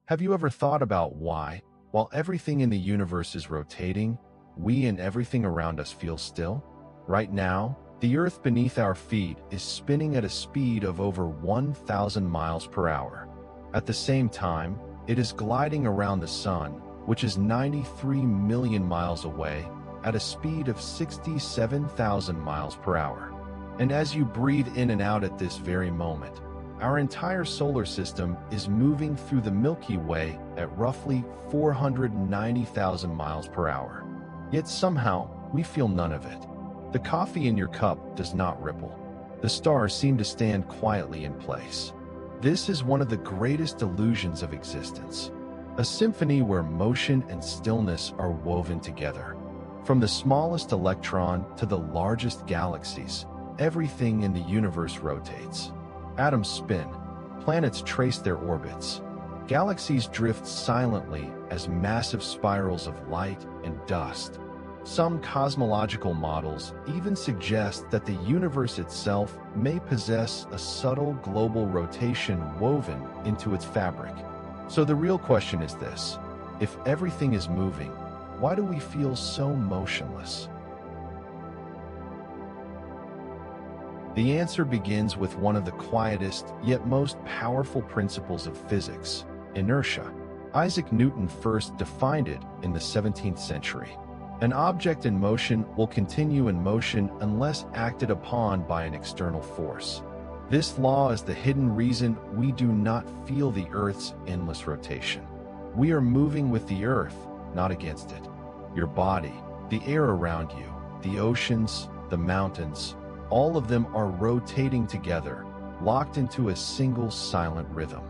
Have you ever thought about why, while everything in the universe is rotating, we and everything around us feel still? Right now, the Earth beneath our feet is spinning at a speed of over 1,000 miles per hour. At the same time, it is gliding around the Sun, which is 93 million miles away, at a speed of 67,000 miles per hour. And as you breathe in and out at this very moment, our entire solar system is moving through the Milky Way at roughly 490,000 miles per hour. Yet somehow, we feel none of it. The coffee in your cup does not ripple. The stars seem to stand quietly in place. This is one of the greatest illusions of existence. A symphony where motion and stillness are woven together. From the smallest electron to the largest galaxies, everything in the universe rotates. Atoms spin, planets trace their orbits. Galaxies drift silently as massive spirals of light and dust. Some cosmological models even suggest that the universe itself may possess a subtle global rotation woven into its fabric. So the real question is this: if everything is moving, why do we feel so motionless? The answer begins with one of the quietest yet most powerful principles of physics: inertia. Isaac Newton first defined it in the 17th century. An object in motion will continue in motion unless acted upon by an external force. This law is the hidden reason we do not feel the Earth's endless rotation. We are moving with the Earth, not against it. Your body, the air around you, the oceans, the mountains, all of them are rotating together, locked into a single silent rhythm.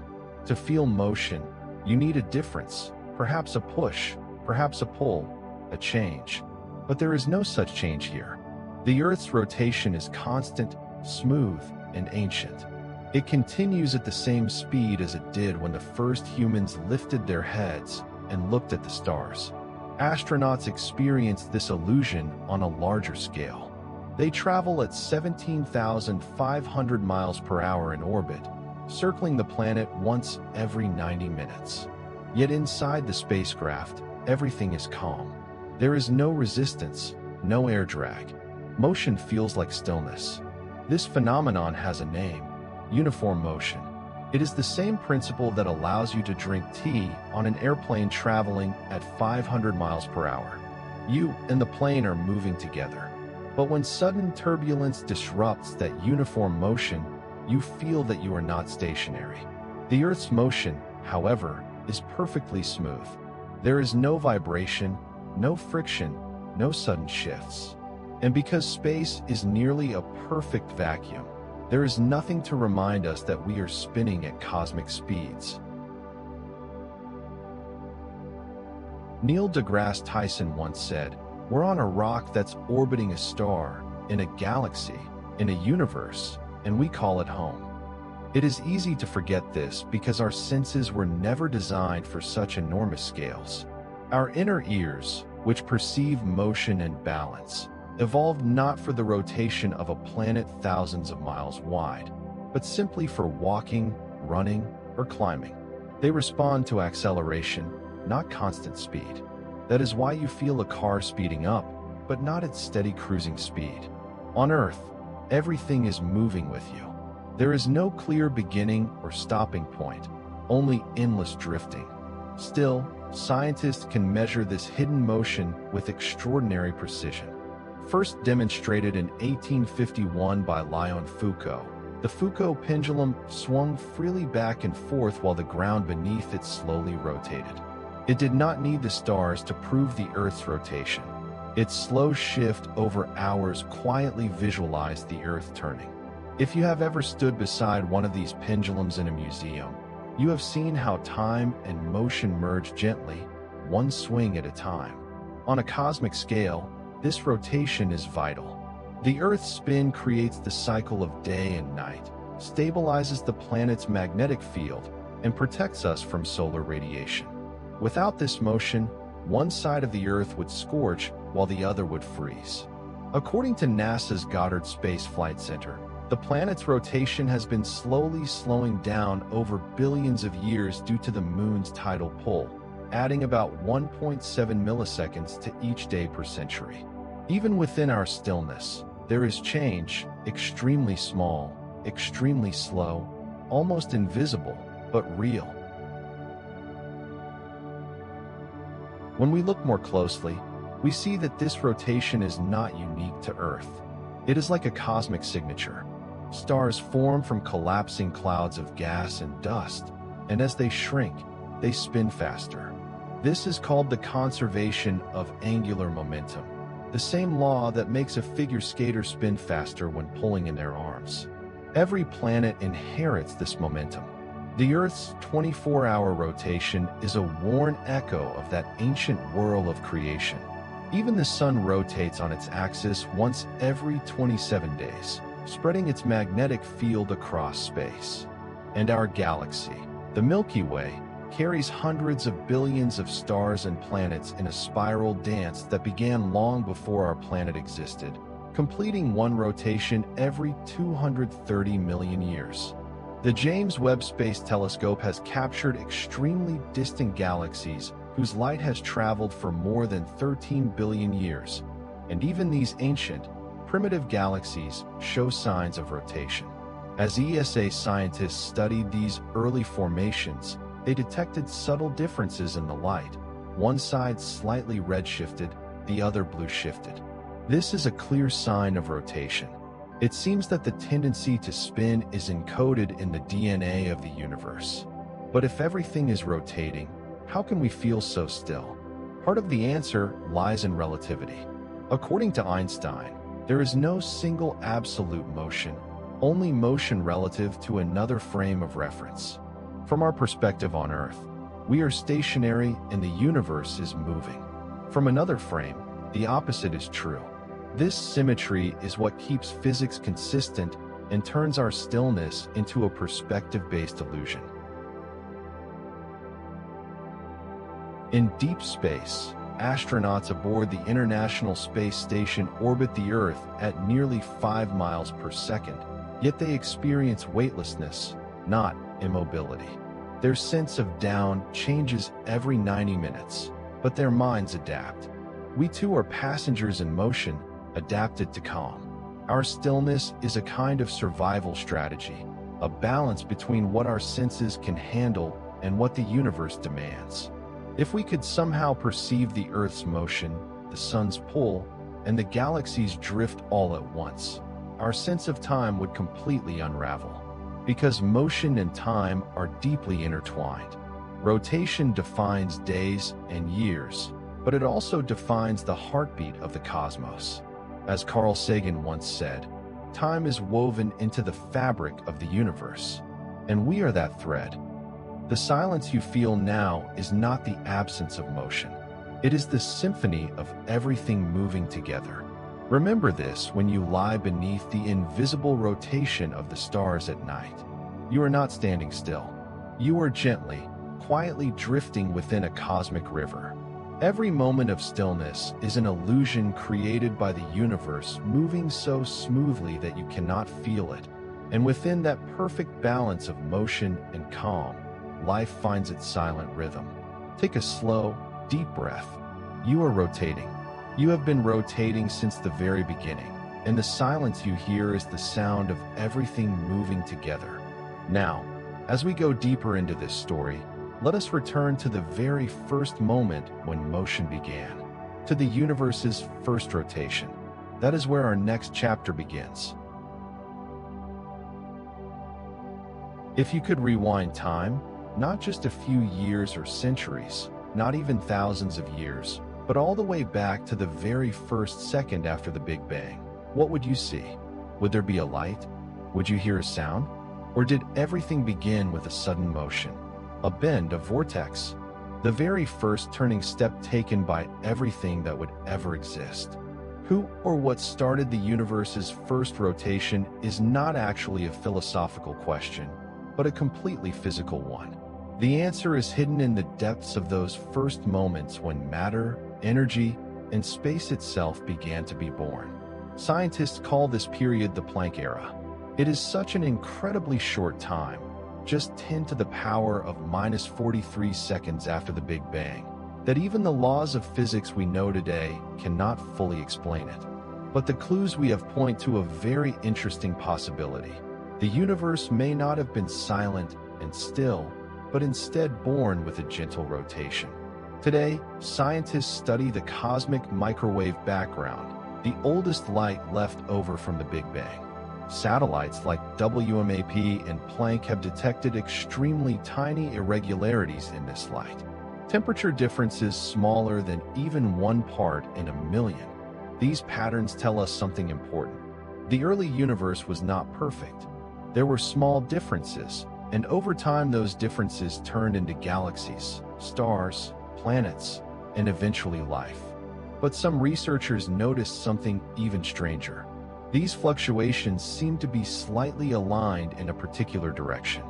To feel motion, you need a difference, perhaps a push, perhaps a pull, a change. But there is no such change here. The Earth's rotation is constant, smooth, and ancient. It continues at the same speed as it did when the first humans lifted their heads and looked at the stars. Astronauts experience this illusion on a larger scale. They travel at 17,500 miles per hour in orbit, circling the planet once every 90 minutes. Yet inside the spacecraft, everything is calm. There is no resistance, no air drag. Motion feels like stillness. This phenomenon has a name: uniform motion. It is the same principle that allows you to drink tea on an airplane traveling at 500 miles per hour. You and the plane are moving together. But when sudden turbulence disrupts that uniform motion, you feel that you are not stationary. The Earth's motion, however, is perfectly smooth. There is no vibration, no friction, no sudden shifts. And because space is nearly a perfect vacuum, there is nothing to remind us that we are spinning at cosmic speeds. Neil deGrasse Tyson once said, "We're on a rock that's orbiting a star, in a galaxy, in a universe, and we call it home." It is easy to forget this because our senses were never designed for such enormous scales. Our inner ears, which perceive motion and balance, evolved not for the rotation of a planet thousands of miles wide, but simply for walking, running, or climbing. They respond to acceleration, not constant speed. That is why you feel a car speeding up, but not at steady cruising speed. On Earth, everything is moving with you. There is no clear beginning or stopping point, only endless drifting. Still, scientists can measure this hidden motion with extraordinary precision. First demonstrated in 1851 by Léon Foucault, the Foucault pendulum swung freely back and forth while the ground beneath it slowly rotated. It did not need the stars to prove the Earth's rotation. Its slow shift over hours quietly visualized the Earth turning. If you have ever stood beside one of these pendulums in a museum, you have seen how time and motion merge gently, one swing at a time. On a cosmic scale, this rotation is vital. The Earth's spin creates the cycle of day and night, stabilizes the planet's magnetic field, and protects us from solar radiation. Without this motion, one side of the Earth would scorch while the other would freeze. According to NASA's Goddard Space Flight Center, The planet's rotation has been slowly slowing down over billions of years due to the moon's tidal pull, adding about 1.7 milliseconds to each day per century. Even within our stillness, there is change, extremely small, extremely slow, almost invisible, but real. When we look more closely, we see that this rotation is not unique to Earth. It is like a cosmic signature. Stars form from collapsing clouds of gas and dust, and as they shrink, they spin faster. This is called the conservation of angular momentum, the same law that makes a figure skater spin faster when pulling in their arms. Every planet inherits this momentum. The Earth's 24-hour rotation is a worn echo of that ancient whirl of creation. Even the Sun rotates on its axis once every 27 days, spreading its magnetic field across space. And our galaxy, the Milky Way, carries hundreds of billions of stars and planets in a spiral dance that began long before our planet existed, completing one rotation every 230 million years. The James Webb Space Telescope has captured extremely distant galaxies whose light has traveled for more than 13 billion years, and even these ancient, primitive galaxies show signs of rotation. As ESA scientists studied these early formations, they detected subtle differences in the light. One side slightly red-shifted, the other blue-shifted. This is a clear sign of rotation. It seems that the tendency to spin is encoded in the DNA of the universe. But if everything is rotating, how can we feel so still? Part of the answer lies in relativity. According to Einstein, there is no single absolute motion, only motion relative to another frame of reference. From our perspective on Earth, we are stationary and the universe is moving. From another frame, the opposite is true. This symmetry is what keeps physics consistent and turns our stillness into a perspective-based illusion. In deep space, astronauts aboard the International Space Station orbit the Earth at nearly 5 miles per second, yet they experience weightlessness, not immobility. Their sense of down changes every 90 minutes, but their minds adapt. We too are passengers in motion, adapted to calm. Our stillness is a kind of survival strategy, a balance between what our senses can handle and what the universe demands. If we could somehow perceive the Earth's motion, the Sun's pull, and the galaxies' drift all at once, our sense of time would completely unravel. Because motion and time are deeply intertwined. Rotation defines days and years, but it also defines the heartbeat of the cosmos. As Carl Sagan once said, time is woven into the fabric of the universe, and we are that thread. The silence you feel now is not the absence of motion. It is the symphony of everything moving together. Remember this when you lie beneath the invisible rotation of the stars at night. You are not standing still. You are gently, quietly drifting within a cosmic river. Every moment of stillness is an illusion created by the universe moving so smoothly that you cannot feel it. And within that perfect balance of motion and calm, life finds its silent rhythm. Take a slow, deep breath. You are rotating. You have been rotating since the very beginning, and the silence you hear is the sound of everything moving together. Now, as we go deeper into this story, let us return to the very first moment when motion began, to the universe's first rotation. That is where our next chapter begins. If you could rewind time, not just a few years or centuries, not even thousands of years, but all the way back to the very first second after the Big Bang, what would you see? Would there be a light? Would you hear a sound? Or did everything begin with a sudden motion? A bend, a vortex, the very first turning step taken by everything that would ever exist. Who or what started the universe's first rotation is not actually a philosophical question, but a completely physical one. The answer is hidden in the depths of those first moments when matter, energy, and space itself began to be born. Scientists call this period the Planck era. It is such an incredibly short time, just 10 to the power of minus 43 seconds after the Big Bang, that even the laws of physics we know today cannot fully explain it. But the clues we have point to a very interesting possibility. The universe may not have been silent and still, but instead born with a gentle rotation. Today, scientists study the cosmic microwave background, the oldest light left over from the Big Bang. Satellites like WMAP and Planck have detected extremely tiny irregularities in this light. Temperature differences smaller than even 1 part in a million. These patterns tell us something important. The early universe was not perfect. There were small differences, and over time those differences turned into galaxies, stars, planets, and eventually life. But some researchers noticed something even stranger. These fluctuations seem to be slightly aligned in a particular direction.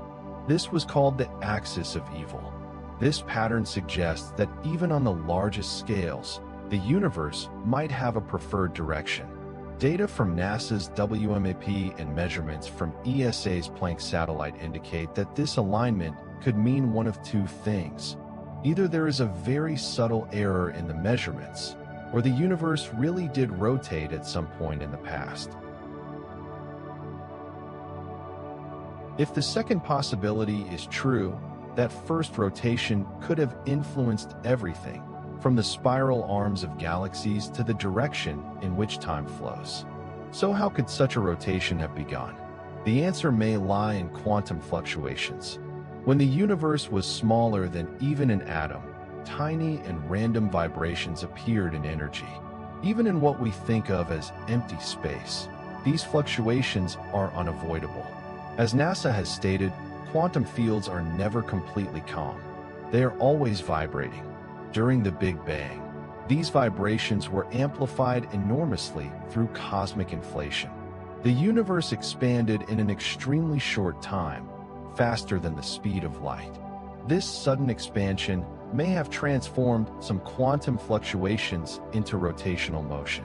This was called the axis of evil. This pattern suggests that even on the largest scales, the universe might have a preferred direction. Data from NASA's WMAP and measurements from ESA's Planck satellite indicate that this alignment could mean one of two things. Either there is a very subtle error in the measurements, or the universe really did rotate at some point in the past. If the second possibility is true, that first rotation could have influenced everything, from the spiral arms of galaxies to the direction in which time flows. So how could such a rotation have begun? The answer may lie in quantum fluctuations. When the universe was smaller than even an atom, tiny and random vibrations appeared in energy. Even in what we think of as empty space, these fluctuations are unavoidable. As NASA has stated, quantum fields are never completely calm. They are always vibrating. During the Big Bang, these vibrations were amplified enormously through cosmic inflation. The universe expanded in an extremely short time, faster than the speed of light. This sudden expansion may have transformed some quantum fluctuations into rotational motion.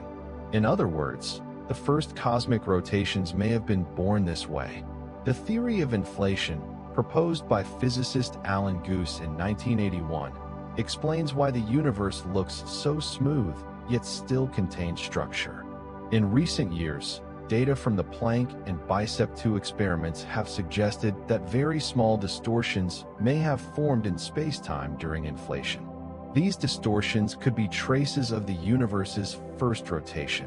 In other words, the first cosmic rotations may have been born this way. The theory of inflation, proposed by physicist Alan Guth in 1981, explains why the universe looks so smooth yet still contains structure. In recent years, data from the Planck and BICEP2 experiments have suggested that very small distortions may have formed in spacetime during inflation. These distortions could be traces of the universe's first rotation.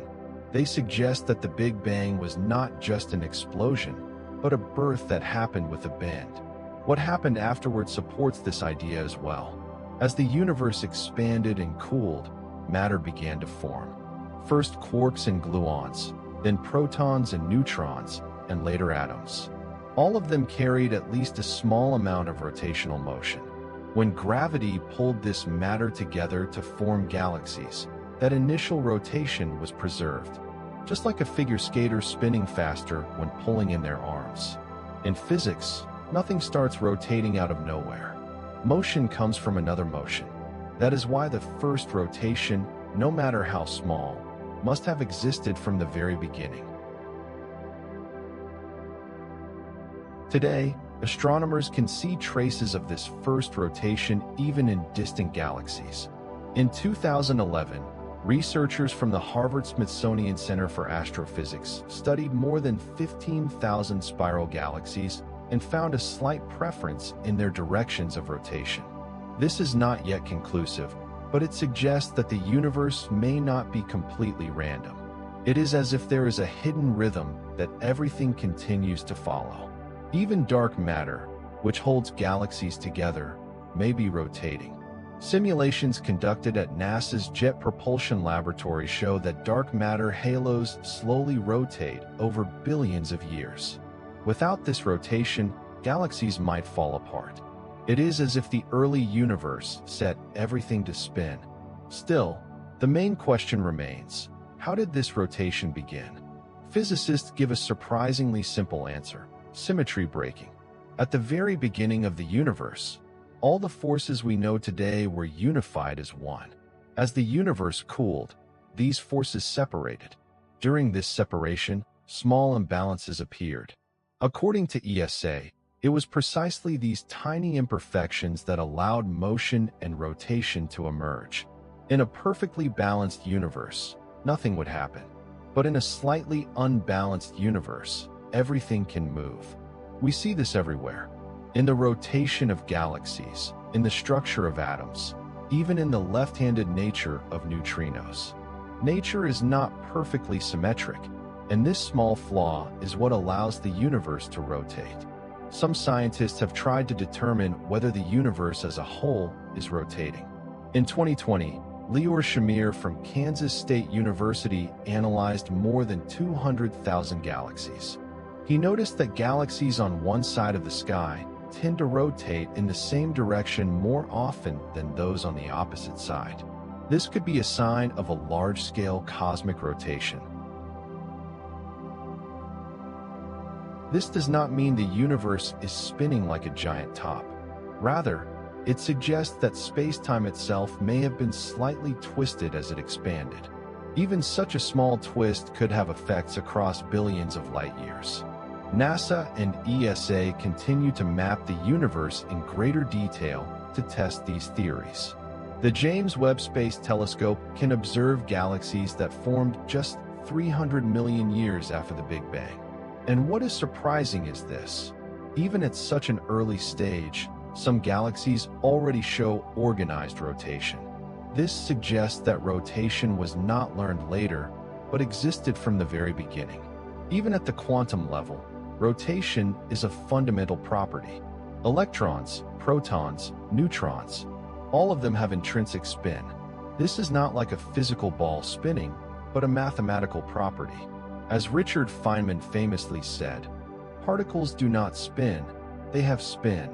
They suggest that the Big Bang was not just an explosion, but a birth that happened with a bend. What happened afterward supports this idea as well. As the universe expanded and cooled, matter began to form. First quarks and gluons, then protons and neutrons, and later atoms. All of them carried at least a small amount of rotational motion. When gravity pulled this matter together to form galaxies, that initial rotation was preserved, just like a figure skater spinning faster when pulling in their arms. In physics, nothing starts rotating out of nowhere. Motion comes from another motion. That is why the first rotation, no matter how small, must have existed from the very beginning. Today, astronomers can see traces of this first rotation even in distant galaxies. In 2011, researchers from the Harvard-Smithsonian Center for Astrophysics studied more than 15,000 spiral galaxies and found a slight preference in their directions of rotation. This is not yet conclusive, but it suggests that the universe may not be completely random. It is as if there is a hidden rhythm that everything continues to follow. Even dark matter, which holds galaxies together, may be rotating. Simulations conducted at NASA's Jet Propulsion Laboratory show that dark matter halos slowly rotate over billions of years. Without this rotation, galaxies might fall apart. It is as if the early universe set everything to spin. Still, the main question remains: how did this rotation begin? Physicists give a surprisingly simple answer: symmetry breaking. At the very beginning of the universe, all the forces we know today were unified as one. As the universe cooled, these forces separated. During this separation, small imbalances appeared. According to ESA, it was precisely these tiny imperfections that allowed motion and rotation to emerge. In a perfectly balanced universe, nothing would happen. But in a slightly unbalanced universe, everything can move. We see this everywhere. In the rotation of galaxies, in the structure of atoms, even in the left-handed nature of neutrinos. Nature is not perfectly symmetric, and this small flaw is what allows the universe to rotate. Some scientists have tried to determine whether the universe as a whole is rotating. In 2020, Lior Shamir from Kansas State University analyzed more than 200,000 galaxies. He noticed that galaxies on one side of the sky tend to rotate in the same direction more often than those on the opposite side. This could be a sign of a large-scale cosmic rotation. This does not mean the universe is spinning like a giant top. Rather, it suggests that space-time itself may have been slightly twisted as it expanded. Even such a small twist could have effects across billions of light years. NASA and ESA continue to map the universe in greater detail to test these theories. The James Webb Space Telescope can observe galaxies that formed just 300 million years after the Big Bang. And what is surprising is this: even at such an early stage, some galaxies already show organized rotation. This suggests that rotation was not learned later, but existed from the very beginning. Even at the quantum level, rotation is a fundamental property. Electrons, protons, neutrons, all of them have intrinsic spin. This is not like a physical ball spinning, but a mathematical property. As Richard Feynman famously said, particles do not spin, they have spin.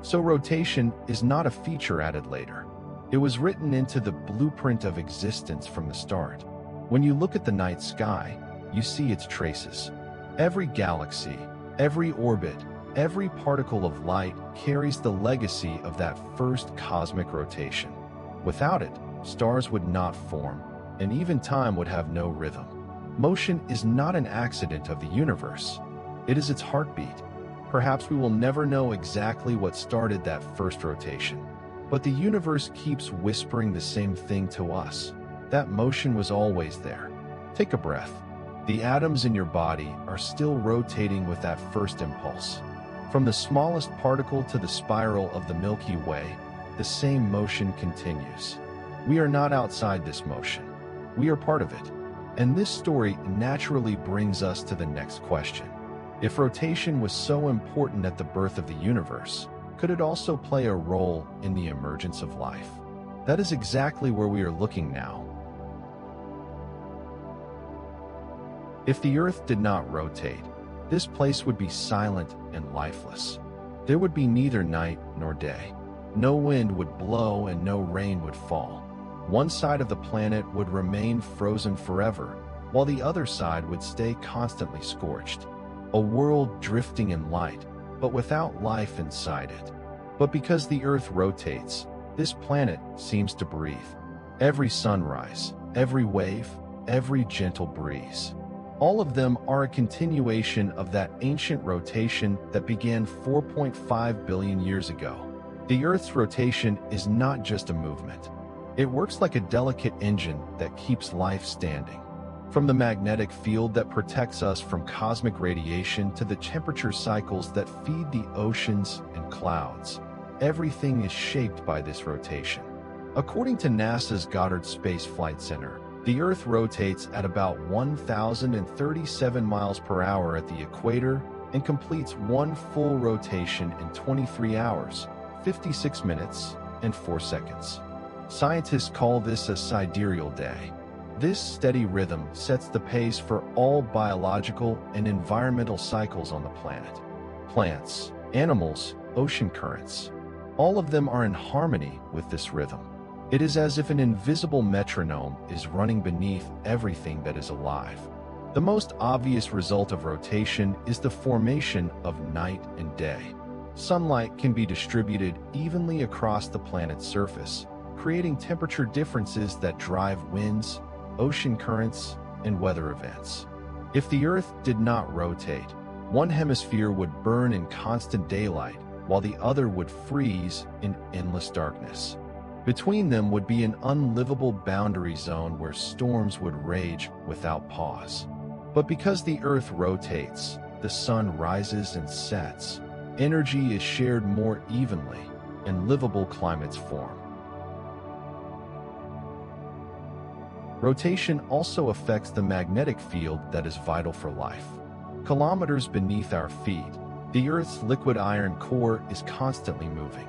So rotation is not a feature added later. It was written into the blueprint of existence from the start. When you look at the night sky, you see its traces. Every galaxy, every orbit, every particle of light carries the legacy of that first cosmic rotation. Without it, stars would not form, and even time would have no rhythm. Motion is not an accident of the universe. It is its heartbeat. Perhaps we will never know exactly what started that first rotation. But the universe keeps whispering the same thing to us. That motion was always there. Take a breath. The atoms in your body are still rotating with that first impulse. From the smallest particle to the spiral of the Milky Way, the same motion continues. We are not outside this motion. We are part of it. And this story naturally brings us to the next question. If rotation was so important at the birth of the universe, could it also play a role in the emergence of life? That is exactly where we are looking now. If the Earth did not rotate, this place would be silent and lifeless. There would be neither night nor day. No wind would blow and no rain would fall. One side of the planet would remain frozen forever, while the other side would stay constantly scorched. A world drifting in light, but without life inside it. But because the Earth rotates, this planet seems to breathe. Every sunrise, every wave, every gentle breeze. All of them are a continuation of that ancient rotation that began 4.5 billion years ago. The Earth's rotation is not just a movement. It works like a delicate engine that keeps life standing. From the magnetic field that protects us from cosmic radiation to the temperature cycles that feed the oceans and clouds, everything is shaped by this rotation. According to NASA's Goddard Space Flight Center, the Earth rotates at about 1,037 miles per hour at the equator and completes one full rotation in 23 hours, 56 minutes, and 4 seconds. Scientists call this a sidereal day. This steady rhythm sets the pace for all biological and environmental cycles on the planet. Plants, animals, ocean currents, all of them are in harmony with this rhythm. It is as if an invisible metronome is running beneath everything that is alive. The most obvious result of rotation is the formation of night and day. Sunlight can be distributed evenly across the planet's surface, creating temperature differences that drive winds, ocean currents, and weather events. If the Earth did not rotate, One hemisphere would burn in constant daylight, while the other would freeze in endless darkness. Between them would be an unlivable boundary zone where storms would rage without pause. But because the Earth rotates, the sun rises and sets, energy is shared more evenly, and livable climates form. Rotation also affects the magnetic field that is vital for life. Kilometers beneath our feet, the Earth's liquid iron core is constantly moving.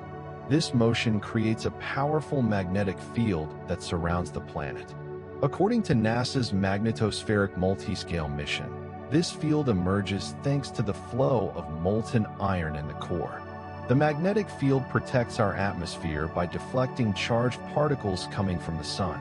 This motion creates a powerful magnetic field that surrounds the planet. According to NASA's magnetospheric multiscale mission, this field emerges thanks to the flow of molten iron in the core. The magnetic field protects our atmosphere by deflecting charged particles coming from the sun.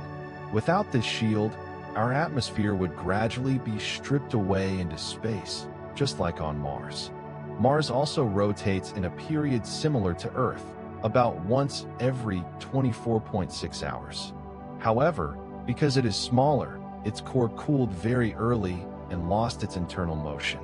Without this shield, our atmosphere would gradually be stripped away into space, just like on Mars. Mars also rotates in a period similar to Earth, about once every 24.6 hours. However, because it is smaller, its core cooled very early and lost its internal motion.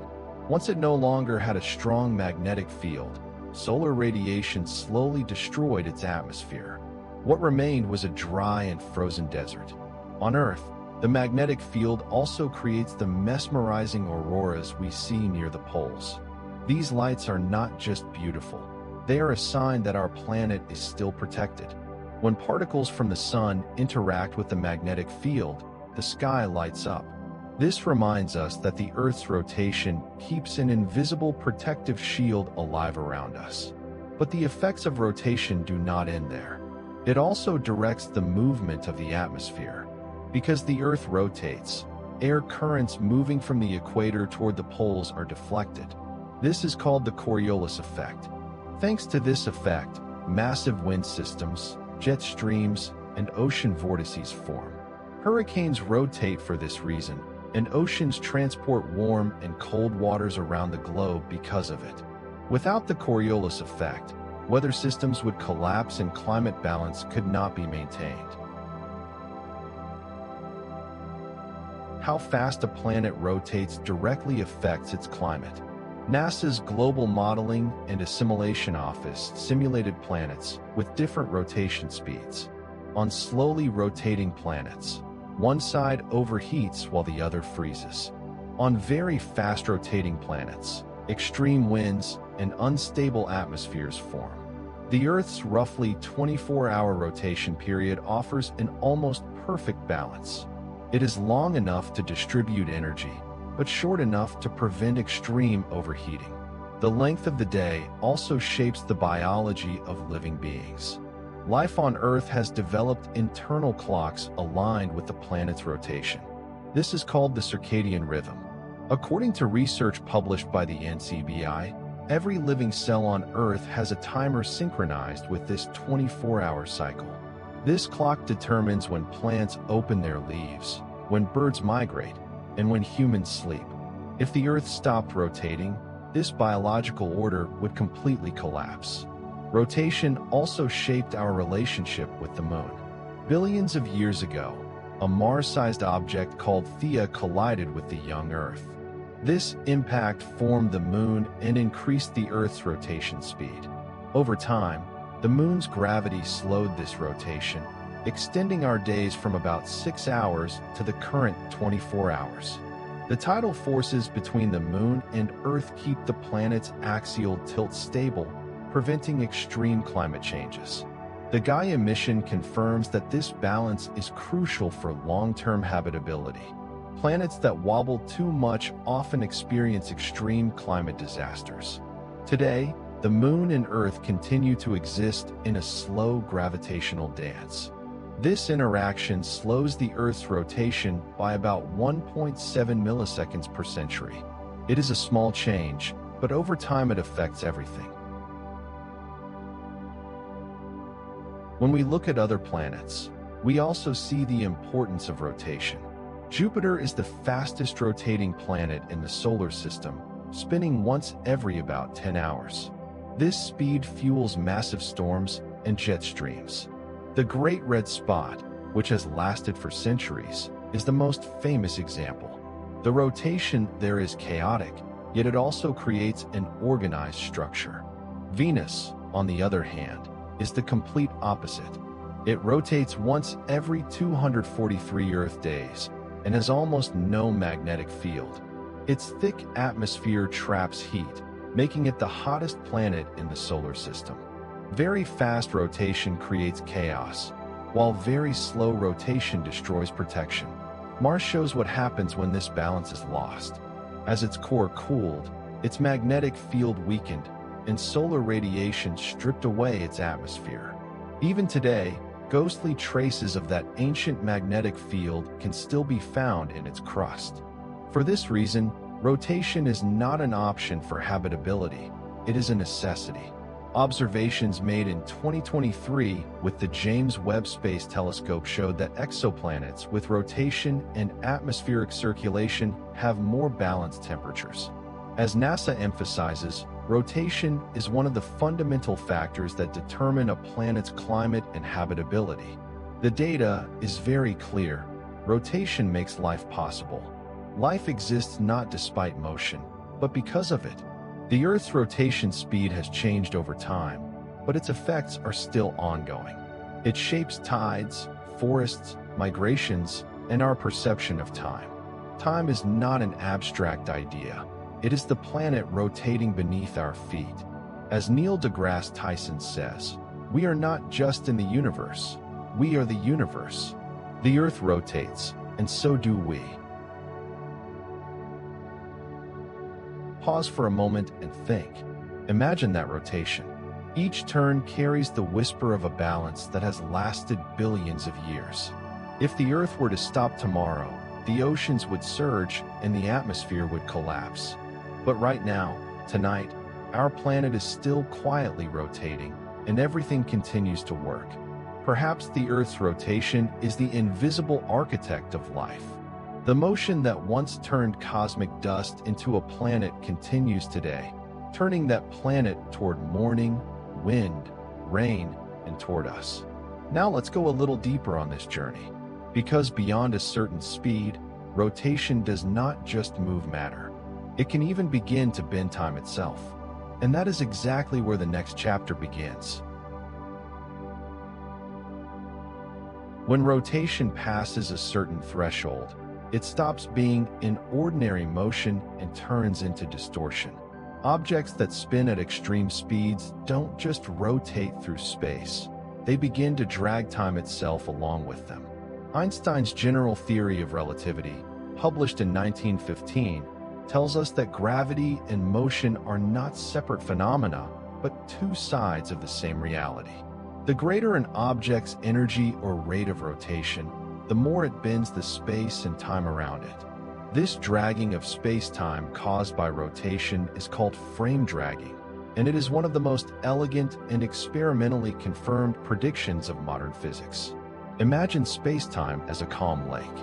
Once it no longer had a strong magnetic field, solar radiation slowly destroyed its atmosphere. What remained was a dry and frozen desert. On Earth, the magnetic field also creates the mesmerizing auroras we see near the poles. These lights are not just beautiful. They are a sign that our planet is still protected. When particles from the sun interact with the magnetic field, the sky lights up. This reminds us that the Earth's rotation keeps an invisible protective shield alive around us. But the effects of rotation do not end there. It also directs the movement of the atmosphere. Because the Earth rotates, air currents moving from the equator toward the poles are deflected. This is called the Coriolis effect. Thanks to this effect, massive wind systems, jet streams, and ocean vortices form. Hurricanes rotate for this reason, and oceans transport warm and cold waters around the globe because of it. Without the Coriolis effect, weather systems would collapse and climate balance could not be maintained. How fast a planet rotates directly affects its climate. NASA's Global Modeling and Assimilation Office simulated planets with different rotation speeds. On slowly rotating planets, one side overheats while the other freezes. On very fast rotating planets, extreme winds and unstable atmospheres form. The Earth's roughly 24-hour rotation period offers an almost perfect balance. It is long enough to distribute energy, but short enough to prevent extreme overheating. The length of the day also shapes the biology of living beings. Life on Earth has developed internal clocks aligned with the planet's rotation. This is called the circadian rhythm. According to research published by the NCBI, every living cell on Earth has a timer synchronized with this 24-hour cycle. This clock determines when plants open their leaves, when birds migrate, and when humans sleep. If the Earth stopped rotating, this biological order would completely collapse. Rotation also shaped our relationship with the Moon. Billions of years ago, a Mars-sized object called Theia collided with the young Earth. This impact formed the Moon and increased the Earth's rotation speed. Over time, the Moon's gravity slowed this rotation, extending our days from about 6 hours to the current 24 hours. The tidal forces between the Moon and Earth keep the planet's axial tilt stable, preventing extreme climate changes. The Gaia mission confirms that this balance is crucial for long-term habitability. Planets that wobble too much often experience extreme climate disasters. Today, the Moon and Earth continue to exist in a slow gravitational dance. This interaction slows the Earth's rotation by about 1.7 milliseconds per century. It is a small change, but over time it affects everything. When we look at other planets, we also see the importance of rotation. Jupiter is the fastest rotating planet in the solar system, spinning once every about 10 hours. This speed fuels massive storms and jet streams. The Great Red Spot, which has lasted for centuries, is the most famous example. The rotation there is chaotic, yet it also creates an organized structure. Venus, on the other hand, is the complete opposite. It rotates once every 243 Earth days and has almost no magnetic field. Its thick atmosphere traps heat, making it the hottest planet in the solar system. Very fast rotation creates chaos, while very slow rotation destroys protection. Mars shows what happens when this balance is lost. As its core cooled, its magnetic field weakened, and solar radiation stripped away its atmosphere. Even today, ghostly traces of that ancient magnetic field can still be found in its crust. For this reason, rotation is not an option for habitability, it is a necessity. Observations made in 2023 with the James Webb Space Telescope showed that exoplanets with rotation and atmospheric circulation have more balanced temperatures. As NASA emphasizes, rotation is one of the fundamental factors that determine a planet's climate and habitability. The data is very clear. Rotation makes life possible. Life exists not despite motion, but because of it. The Earth's rotation speed has changed over time, but its effects are still ongoing. It shapes tides, forests, migrations, and our perception of time. Time is not an abstract idea. It is the planet rotating beneath our feet. As Neil deGrasse Tyson says, "We are not just in the universe, we are the universe." The Earth rotates, and so do we. Pause for a moment and think. Imagine that rotation. Each turn carries the whisper of a balance that has lasted billions of years. If the Earth were to stop tomorrow, the oceans would surge and the atmosphere would collapse. But right now, tonight, our planet is still quietly rotating, and everything continues to work. Perhaps the Earth's rotation is the invisible architect of life. The motion that once turned cosmic dust into a planet continues today, turning that planet toward morning, wind, rain, and toward us. Now let's go a little deeper on this journey. Because beyond a certain speed, rotation does not just move matter. It can even begin to bend time itself. And that is exactly where the next chapter begins. When rotation passes a certain threshold, it stops being in ordinary motion and turns into distortion. Objects that spin at extreme speeds don't just rotate through space. They begin to drag time itself along with them. Einstein's general theory of relativity, published in 1915, tells us that gravity and motion are not separate phenomena, but two sides of the same reality. The greater an object's energy or rate of rotation, the more it bends the space and time around it. This dragging of space-time caused by rotation is called frame dragging, and it is one of the most elegant and experimentally confirmed predictions of modern physics. Imagine space-time as a calm lake.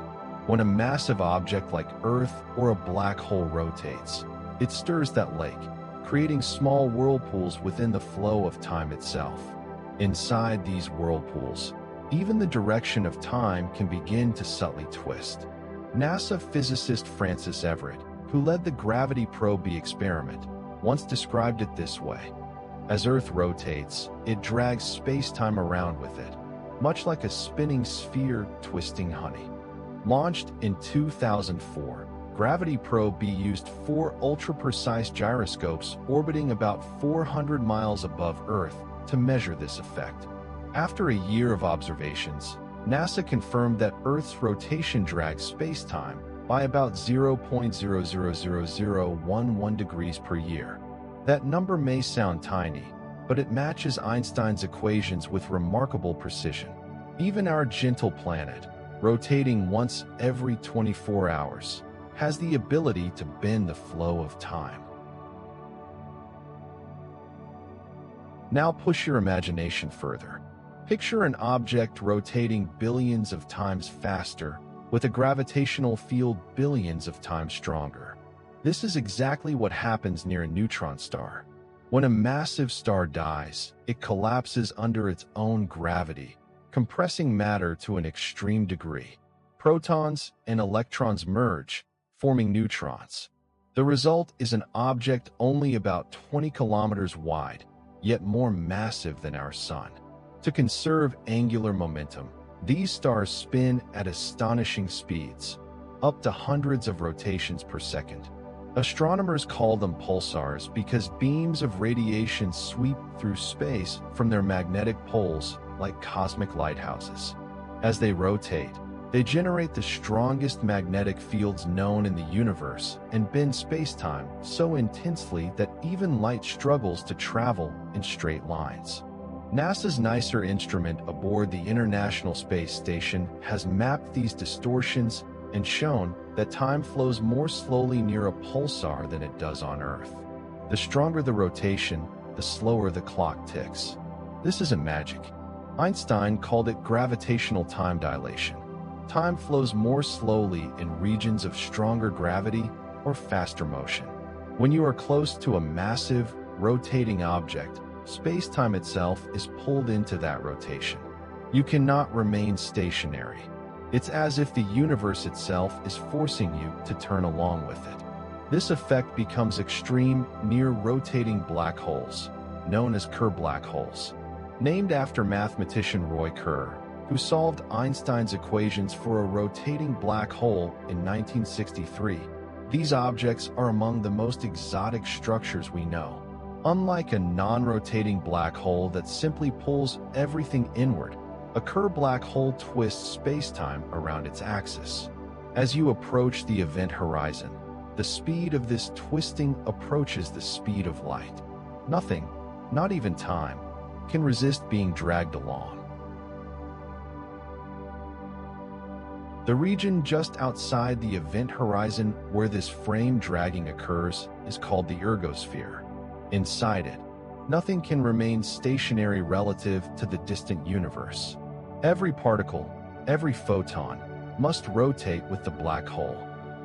When a massive object like Earth or a black hole rotates, it stirs that lake, creating small whirlpools within the flow of time itself. Inside these whirlpools, even the direction of time can begin to subtly twist. NASA physicist Francis Everett, who led the gravity probe experiment, once described it this way. As Earth rotates, it drags space-time around with it, much like a spinning sphere twisting honey. Launched in 2004, Gravity Probe used 4 ultra-precise gyroscopes orbiting about 400 miles above Earth to measure this effect. After a year of observations, NASA confirmed that Earth's rotation drags space-time by about 0.000011 degrees per year. That number may sound tiny, but it matches Einstein's equations with remarkable precision. Even our gentle planet, rotating once every 24 hours, has the ability to bend the flow of time. Now push your imagination further. Picture an object rotating billions of times faster, with a gravitational field billions of times stronger. This is exactly what happens near a neutron star. When a massive star dies, it collapses under its own gravity, compressing matter to an extreme degree. Protons and electrons merge, forming neutrons. The result is an object only about 20 kilometers wide, yet more massive than our Sun. To conserve angular momentum, these stars spin at astonishing speeds, up to hundreds of rotations per second. Astronomers call them pulsars because beams of radiation sweep through space from their magnetic poles like cosmic lighthouses. As they rotate, they generate the strongest magnetic fields known in the universe and bend space-time so intensely that even light struggles to travel in straight lines. NASA's NICER instrument aboard the International Space Station has mapped these distortions and shown that time flows more slowly near a pulsar than it does on Earth. The stronger the rotation, the slower the clock ticks. This isn't magic. Einstein called it gravitational time dilation. Time flows more slowly in regions of stronger gravity or faster motion. When you are close to a massive, rotating object, space-time itself is pulled into that rotation. You cannot remain stationary. It's as if the universe itself is forcing you to turn along with it. This effect becomes extreme near rotating black holes, known as Kerr black holes. Named after mathematician Roy Kerr, who solved Einstein's equations for a rotating black hole in 1963, these objects are among the most exotic structures we know. Unlike a non-rotating black hole that simply pulls everything inward, a Kerr black hole twists space-time around its axis. As you approach the event horizon, the speed of this twisting approaches the speed of light. Nothing, not even time, can resist being dragged along. The region just outside the event horizon where this frame dragging occurs is called the ergosphere. Inside it, nothing can remain stationary relative to the distant universe. Every particle, every photon, must rotate with the black hole.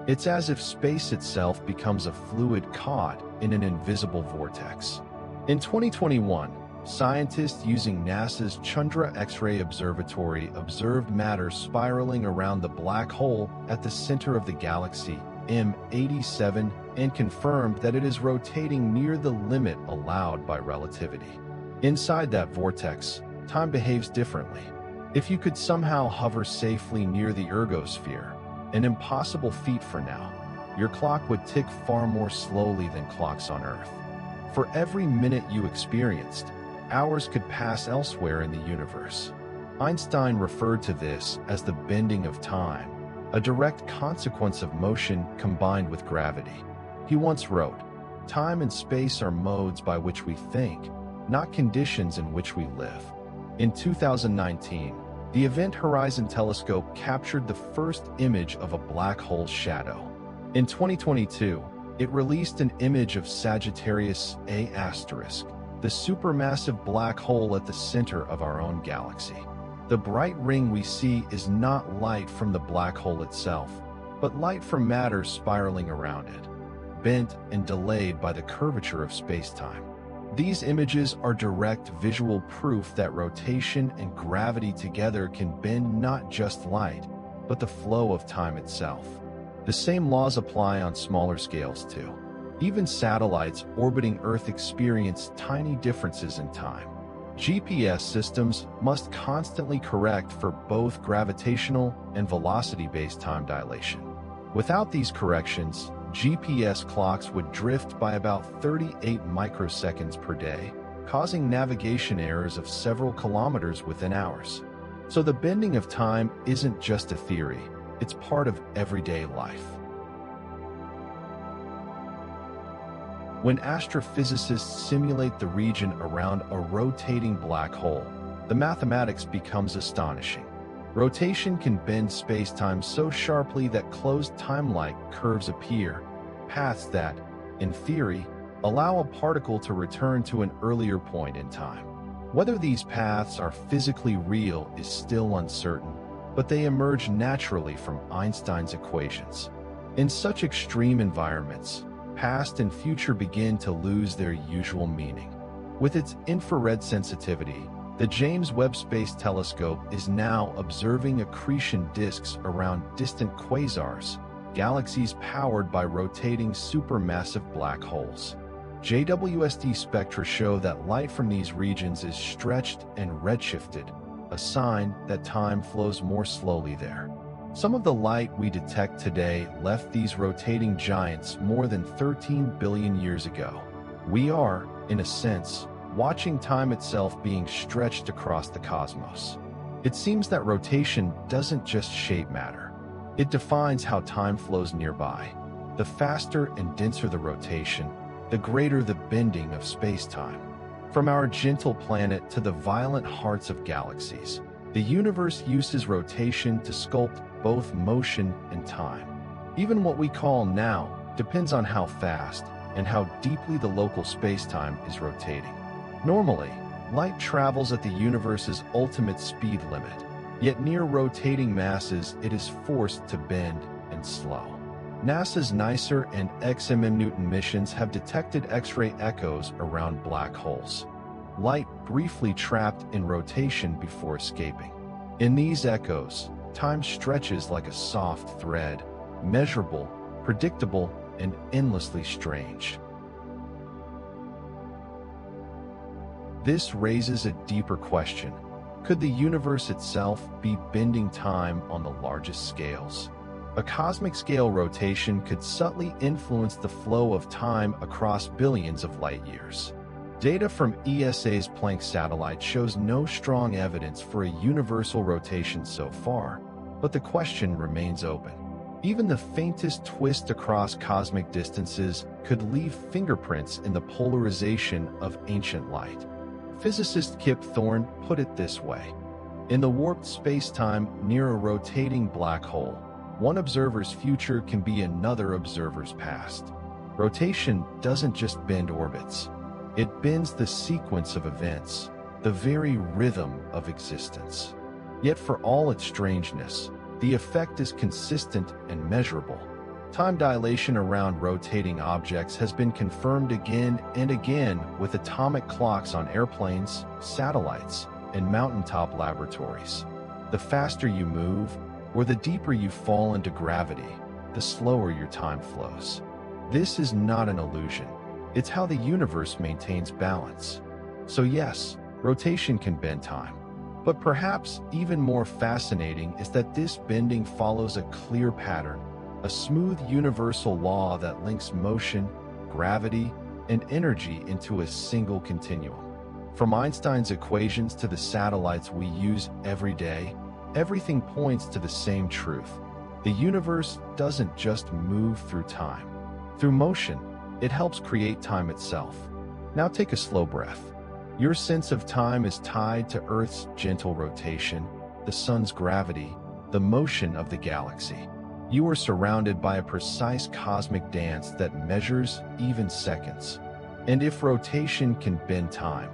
It's as if space itself becomes a fluid caught in an invisible vortex. In 2021, scientists using NASA's Chandra X-ray Observatory observed matter spiraling around the black hole at the center of the galaxy, M87, and confirmed that it is rotating near the limit allowed by relativity. Inside that vortex, time behaves differently. If you could somehow hover safely near the ergosphere, an impossible feat for now, your clock would tick far more slowly than clocks on Earth. For every minute you experienced, hours could pass elsewhere in the universe. Einstein referred to this as the bending of time, a direct consequence of motion combined with gravity. He once wrote, "Time and space are modes by which we think, not conditions in which we live." In 2019, the Event Horizon Telescope captured the first image of a black hole shadow. In 2022, it released an image of Sagittarius A*, the supermassive black hole at the center of our own galaxy. The bright ring we see is not light from the black hole itself, but light from matter spiraling around it, bent and delayed by the curvature of space-time. These images are direct visual proof that rotation and gravity together can bend not just light, but the flow of time itself. The same laws apply on smaller scales too. Even satellites orbiting Earth experience tiny differences in time. GPS systems must constantly correct for both gravitational and velocity-based time dilation. Without these corrections, GPS clocks would drift by about 38 microseconds per day, causing navigation errors of several kilometers within hours. So the bending of time isn't just a theory, it's part of everyday life. When astrophysicists simulate the region around a rotating black hole, the mathematics becomes astonishing. Rotation can bend space-time so sharply that closed time-like curves appear, paths that, in theory, allow a particle to return to an earlier point in time. Whether these paths are physically real is still uncertain, but they emerge naturally from Einstein's equations. In such extreme environments, past and future begin to lose their usual meaning. With its infrared sensitivity, the James Webb Space Telescope is now observing accretion disks around distant quasars, galaxies powered by rotating supermassive black holes. JWST spectra show that light from these regions is stretched and redshifted, a sign that time flows more slowly there. Some of the light we detect today left these rotating giants more than 13 billion years ago. We are, in a sense, watching time itself being stretched across the cosmos. It seems that rotation doesn't just shape matter. It defines how time flows nearby. The faster and denser the rotation, the greater the bending of space-time. From our gentle planet to the violent hearts of galaxies, the universe uses rotation to sculpt both motion and time. Even what we call now depends on how fast and how deeply the local space-time is rotating. Normally, light travels at the universe's ultimate speed limit, yet near rotating masses it is forced to bend and slow. NASA's NICER and XMM Newton missions have detected X-ray echoes around black holes, light briefly trapped in rotation before escaping. In these echoes, time stretches like a soft thread, measurable, predictable, and endlessly strange. This raises a deeper question. Could the universe itself be bending time on the largest scales? A cosmic-scale rotation could subtly influence the flow of time across billions of light-years. Data from ESA's Planck satellite shows no strong evidence for a universal rotation so far, but the question remains open. Even the faintest twist across cosmic distances could leave fingerprints in the polarization of ancient light. Physicist Kip Thorne put it this way: in the warped space-time near a rotating black hole, one observer's future can be another observer's past. Rotation doesn't just bend orbits. It bends the sequence of events, the very rhythm of existence. Yet for all its strangeness, the effect is consistent and measurable. Time dilation around rotating objects has been confirmed again and again with atomic clocks on airplanes, satellites, and mountaintop laboratories. The faster you move, or the deeper you fall into gravity, the slower your time flows. This is not an illusion. It's how the universe maintains balance. So yes, rotation can bend time. But perhaps even more fascinating is that this bending follows a clear pattern, a smooth universal law that links motion, gravity, and energy into a single continuum. From Einstein's equations to the satellites we use every day, everything points to the same truth. The universe doesn't just move through time. Through motion, it helps create time itself. Now take a slow breath. Your sense of time is tied to Earth's gentle rotation, the sun's gravity, the motion of the galaxy. You are surrounded by a precise cosmic dance that measures even seconds. And if rotation can bend time,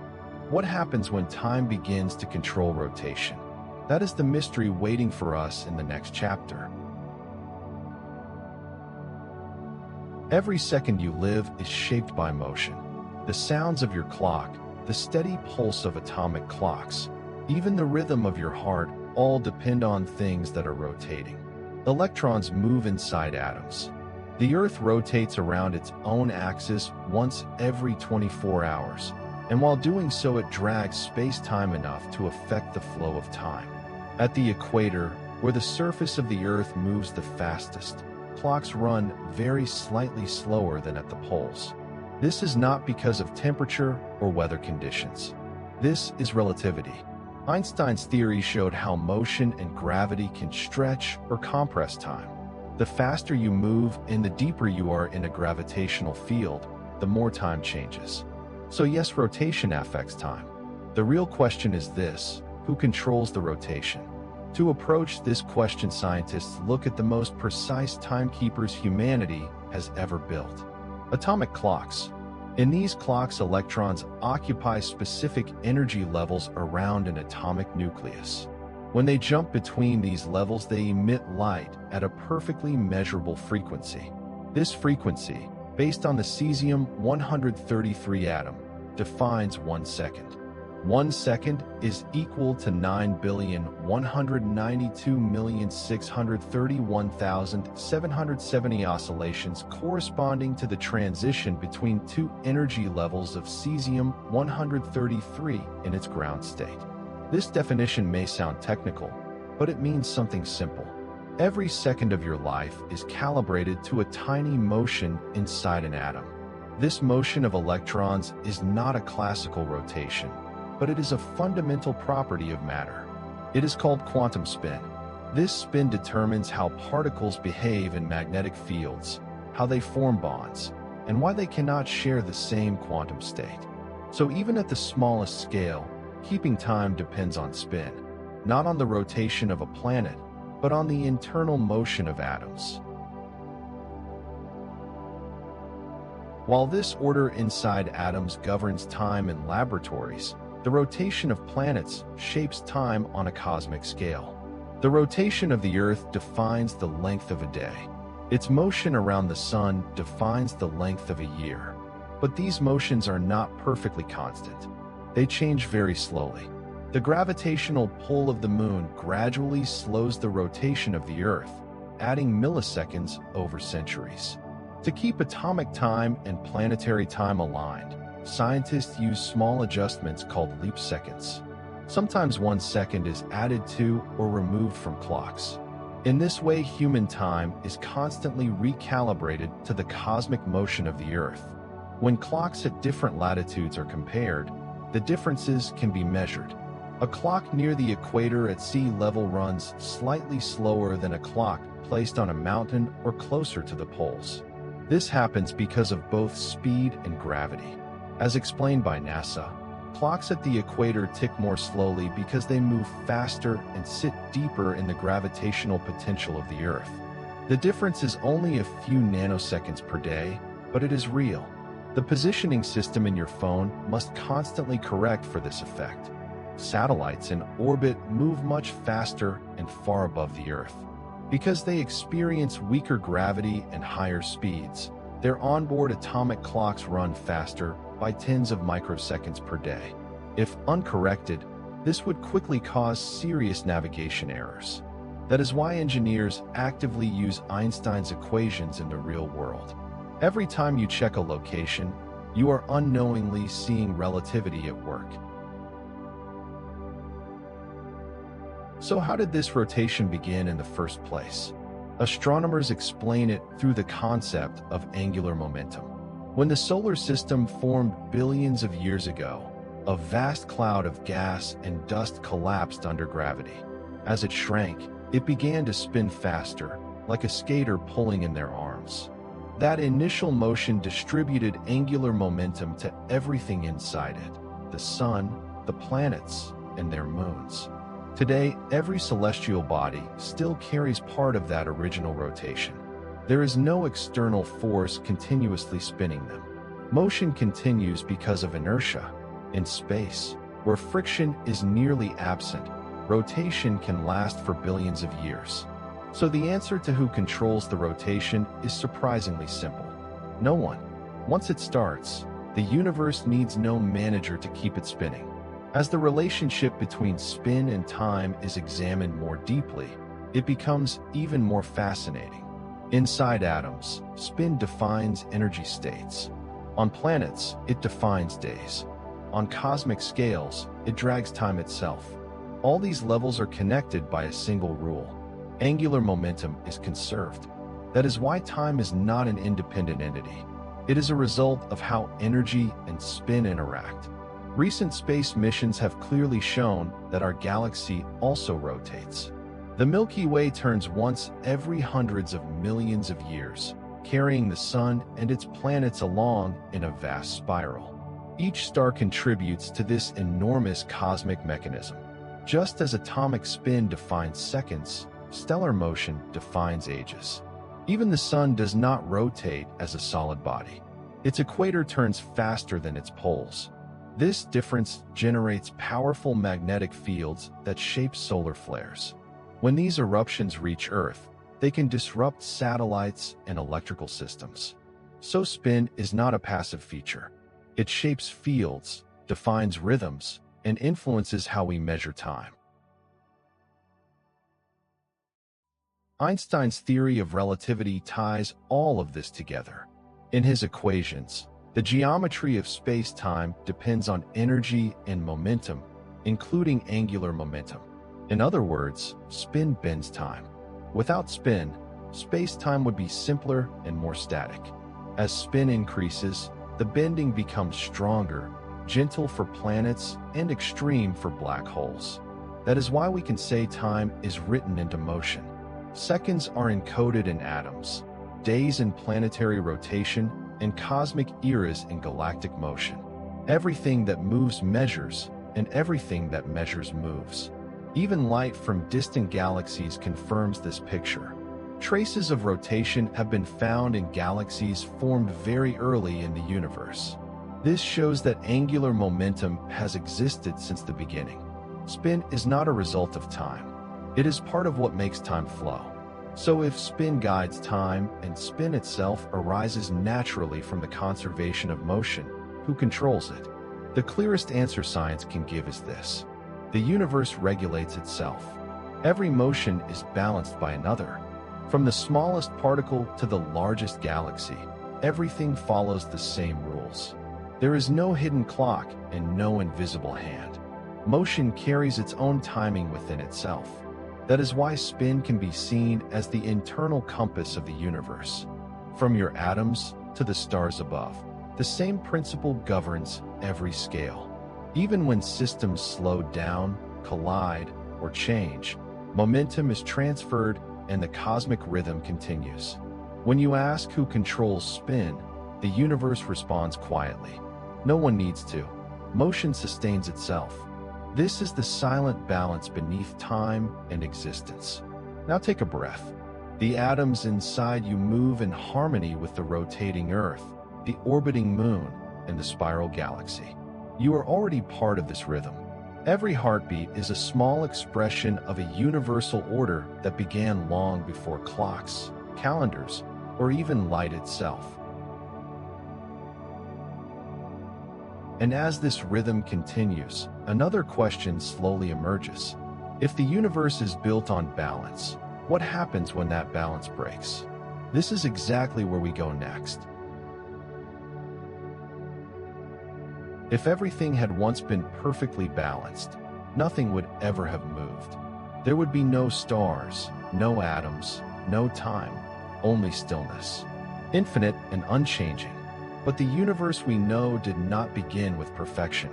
what happens when time begins to control rotation? That is the mystery waiting for us in the next chapter. Every second you live is shaped by motion. The sounds of your clock, the steady pulse of atomic clocks, even the rhythm of your heart all depend on things that are rotating. Electrons move inside atoms. The Earth rotates around its own axis once every 24 hours, and while doing so it drags space-time enough to affect the flow of time. At the equator, where the surface of the Earth moves the fastest, clocks run very slightly slower than at the poles. This is not because of temperature or weather conditions. This is relativity. Einstein's theory showed how motion and gravity can stretch or compress time. The faster you move and the deeper you are in a gravitational field, the more time changes. So yes, rotation affects time. The real question is this: who controls the rotation? To approach this question, scientists look at the most precise timekeepers humanity has ever built: atomic clocks. In these clocks, electrons occupy specific energy levels around an atomic nucleus. When they jump between these levels, they emit light at a perfectly measurable frequency. This frequency, based on the cesium-133 atom, defines 1 second. 1 second is equal to 9,192,631,770 oscillations, corresponding to the transition between two energy levels of cesium-133 in its ground state. This definition may sound technical, but it means something simple. Every second of your life is calibrated to a tiny motion inside an atom. This motion of electrons is not a classical rotation, but it is a fundamental property of matter. It is called quantum spin. This spin determines how particles behave in magnetic fields, how they form bonds, and why they cannot share the same quantum state. So even at the smallest scale, keeping time depends on spin, not on the rotation of a planet, but on the internal motion of atoms. While this order inside atoms governs time in laboratories, the rotation of planets shapes time on a cosmic scale. The rotation of the Earth defines the length of a day. Its motion around the Sun defines the length of a year. But these motions are not perfectly constant. They change very slowly. The gravitational pull of the Moon gradually slows the rotation of the Earth, adding milliseconds over centuries. To keep atomic time and planetary time aligned, scientists use small adjustments called leap seconds. Sometimes 1 second is added to or removed from clocks. In this way, human time is constantly recalibrated to the cosmic motion of the Earth. When clocks at different latitudes are compared, the differences can be measured. A clock near the equator at sea level runs slightly slower than a clock placed on a mountain or closer to the poles. This happens because of both speed and gravity. As explained by NASA, clocks at the equator tick more slowly because they move faster and sit deeper in the gravitational potential of the Earth. The difference is only a few nanoseconds per day, but it is real. The positioning system in your phone must constantly correct for this effect. Satellites in orbit move much faster and far above the Earth. Because they experience weaker gravity and higher speeds, their onboard atomic clocks run faster by tens of microseconds per day. If uncorrected, this would quickly cause serious navigation errors. That is why engineers actively use Einstein's equations in the real world. Every time you check a location, you are unknowingly seeing relativity at work. So how did this rotation begin in the first place? Astronomers explain it through the concept of angular momentum. When the solar system formed billions of years ago, a vast cloud of gas and dust collapsed under gravity. As it shrank, it began to spin faster, like a skater pulling in their arms. That initial motion distributed angular momentum to everything inside it: the sun, the planets, and their moons. Today, every celestial body still carries part of that original rotation. There is no external force continuously spinning them. Motion continues because of inertia. In space, where friction is nearly absent, rotation can last for billions of years. So the answer to who controls the rotation is surprisingly simple. No one. Once it starts, the universe needs no manager to keep it spinning. As the relationship between spin and time is examined more deeply, it becomes even more fascinating. Inside atoms, spin defines energy states. On planets, it defines days. On cosmic scales, it drags time itself. All these levels are connected by a single rule: angular momentum is conserved. That is why time is not an independent entity. It is a result of how energy and spin interact. Recent space missions have clearly shown that our galaxy also rotates. The Milky Way turns once every hundreds of millions of years, carrying the Sun and its planets along in a vast spiral. Each star contributes to this enormous cosmic mechanism. Just as atomic spin defines seconds, stellar motion defines ages. Even the Sun does not rotate as a solid body. Its equator turns faster than its poles. This difference generates powerful magnetic fields that shape solar flares. When these eruptions reach Earth, they can disrupt satellites and electrical systems. So spin is not a passive feature. It shapes fields, defines rhythms, and influences how we measure time. Einstein's theory of relativity ties all of this together. In his equations, the geometry of space-time depends on energy and momentum, including angular momentum. In other words, spin bends time. Without spin, space-time would be simpler and more static. As spin increases, the bending becomes stronger, gentle for planets and extreme for black holes. That is why we can say time is written into motion. Seconds are encoded in atoms, days in planetary rotation, and cosmic eras in galactic motion. Everything that moves measures, and everything that measures moves. Even light from distant galaxies confirms this picture. Traces of rotation have been found in galaxies formed very early in the universe. This shows that angular momentum has existed since the beginning. Spin is not a result of time. It is part of what makes time flow. So if spin guides time and spin itself arises naturally from the conservation of motion, who controls it? The clearest answer science can give is this. The universe regulates itself. Every motion is balanced by another. From the smallest particle to the largest galaxy, everything follows the same rules. There is no hidden clock and no invisible hand. Motion carries its own timing within itself. That is why spin can be seen as the internal compass of the universe. From your atoms to the stars above, the same principle governs every scale. Even when systems slow down, collide, or change, momentum is transferred and the cosmic rhythm continues. When you ask who controls spin, the universe responds quietly. No one needs to. Motion sustains itself. This is the silent balance beneath time and existence. Now take a breath. The atoms inside you move in harmony with the rotating Earth, the orbiting moon, and the spiral galaxy. You are already part of this rhythm. Every heartbeat is a small expression of a universal order that began long before clocks, calendars, or even light itself. And as this rhythm continues, another question slowly emerges. If the universe is built on balance, what happens when that balance breaks? This is exactly where we go next. If everything had once been perfectly balanced, nothing would ever have moved. There would be no stars, no atoms, no time, only stillness. Infinite and unchanging. But the universe we know did not begin with perfection.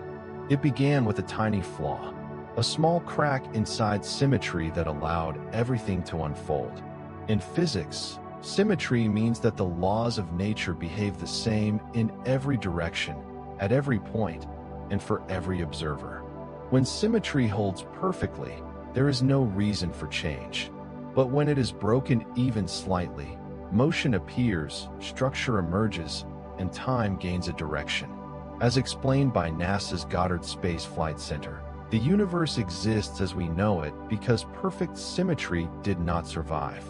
It began with a tiny flaw, a small crack inside symmetry that allowed everything to unfold. In physics, symmetry means that the laws of nature behave the same in every direction, at every point, and for every observer. When symmetry holds perfectly, there is no reason for change. But when it is broken even slightly, motion appears, structure emerges, and time gains a direction. As explained by NASA's Goddard Space Flight Center, the universe exists as we know it because perfect symmetry did not survive.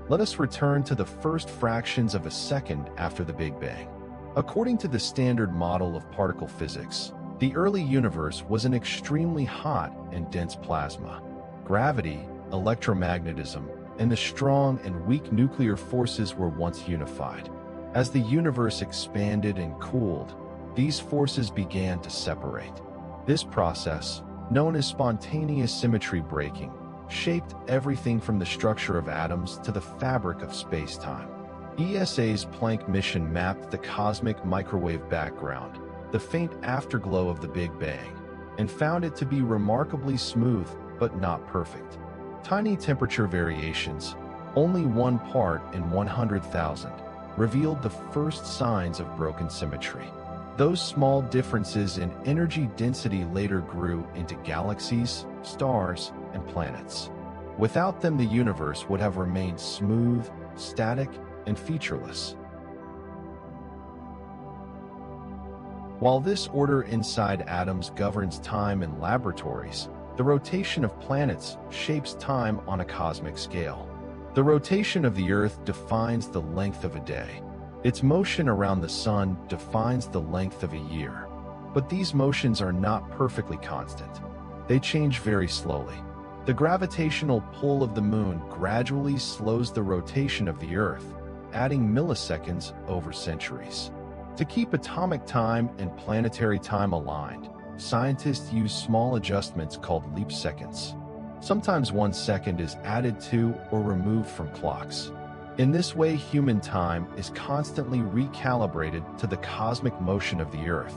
Let us return to the first fractions of a second after the Big Bang. According to the standard model of particle physics, the early universe was an extremely hot and dense plasma. Gravity, electromagnetism, and the strong and weak nuclear forces were once unified. As the universe expanded and cooled, these forces began to separate. This process, known as spontaneous symmetry breaking, shaped everything from the structure of atoms to the fabric of space-time. ESA's Planck mission mapped the cosmic microwave background, the faint afterglow of the Big Bang, and found it to be remarkably smooth but not perfect. Tiny temperature variations, only 1 part in 100,000, revealed the first signs of broken symmetry. Those small differences in energy density later grew into galaxies, stars, and planets. Without them, the universe would have remained smooth, static, and featureless. While this order inside atoms governs time in laboratories, the rotation of planets shapes time on a cosmic scale. The rotation of the Earth defines the length of a day. Its motion around the Sun defines the length of a year. But these motions are not perfectly constant. They change very slowly. The gravitational pull of the moon gradually slows the rotation of the Earth, adding milliseconds over centuries. To keep atomic time and planetary time aligned, scientists use small adjustments called leap seconds. Sometimes 1 second is added to or removed from clocks. In this way, human time is constantly recalibrated to the cosmic motion of the Earth.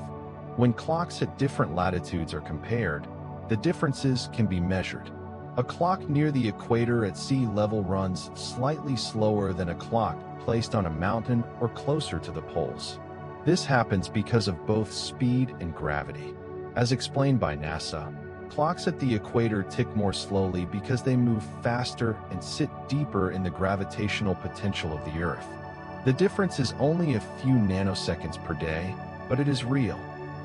When clocks at different latitudes are compared, the differences can be measured. A clock near the equator at sea level runs slightly slower than a clock placed on a mountain or closer to the poles. This happens because of both speed and gravity. As explained by NASA, clocks at the equator tick more slowly because they move faster and sit deeper in the gravitational potential of the Earth. The difference is only a few nanoseconds per day, but it is real.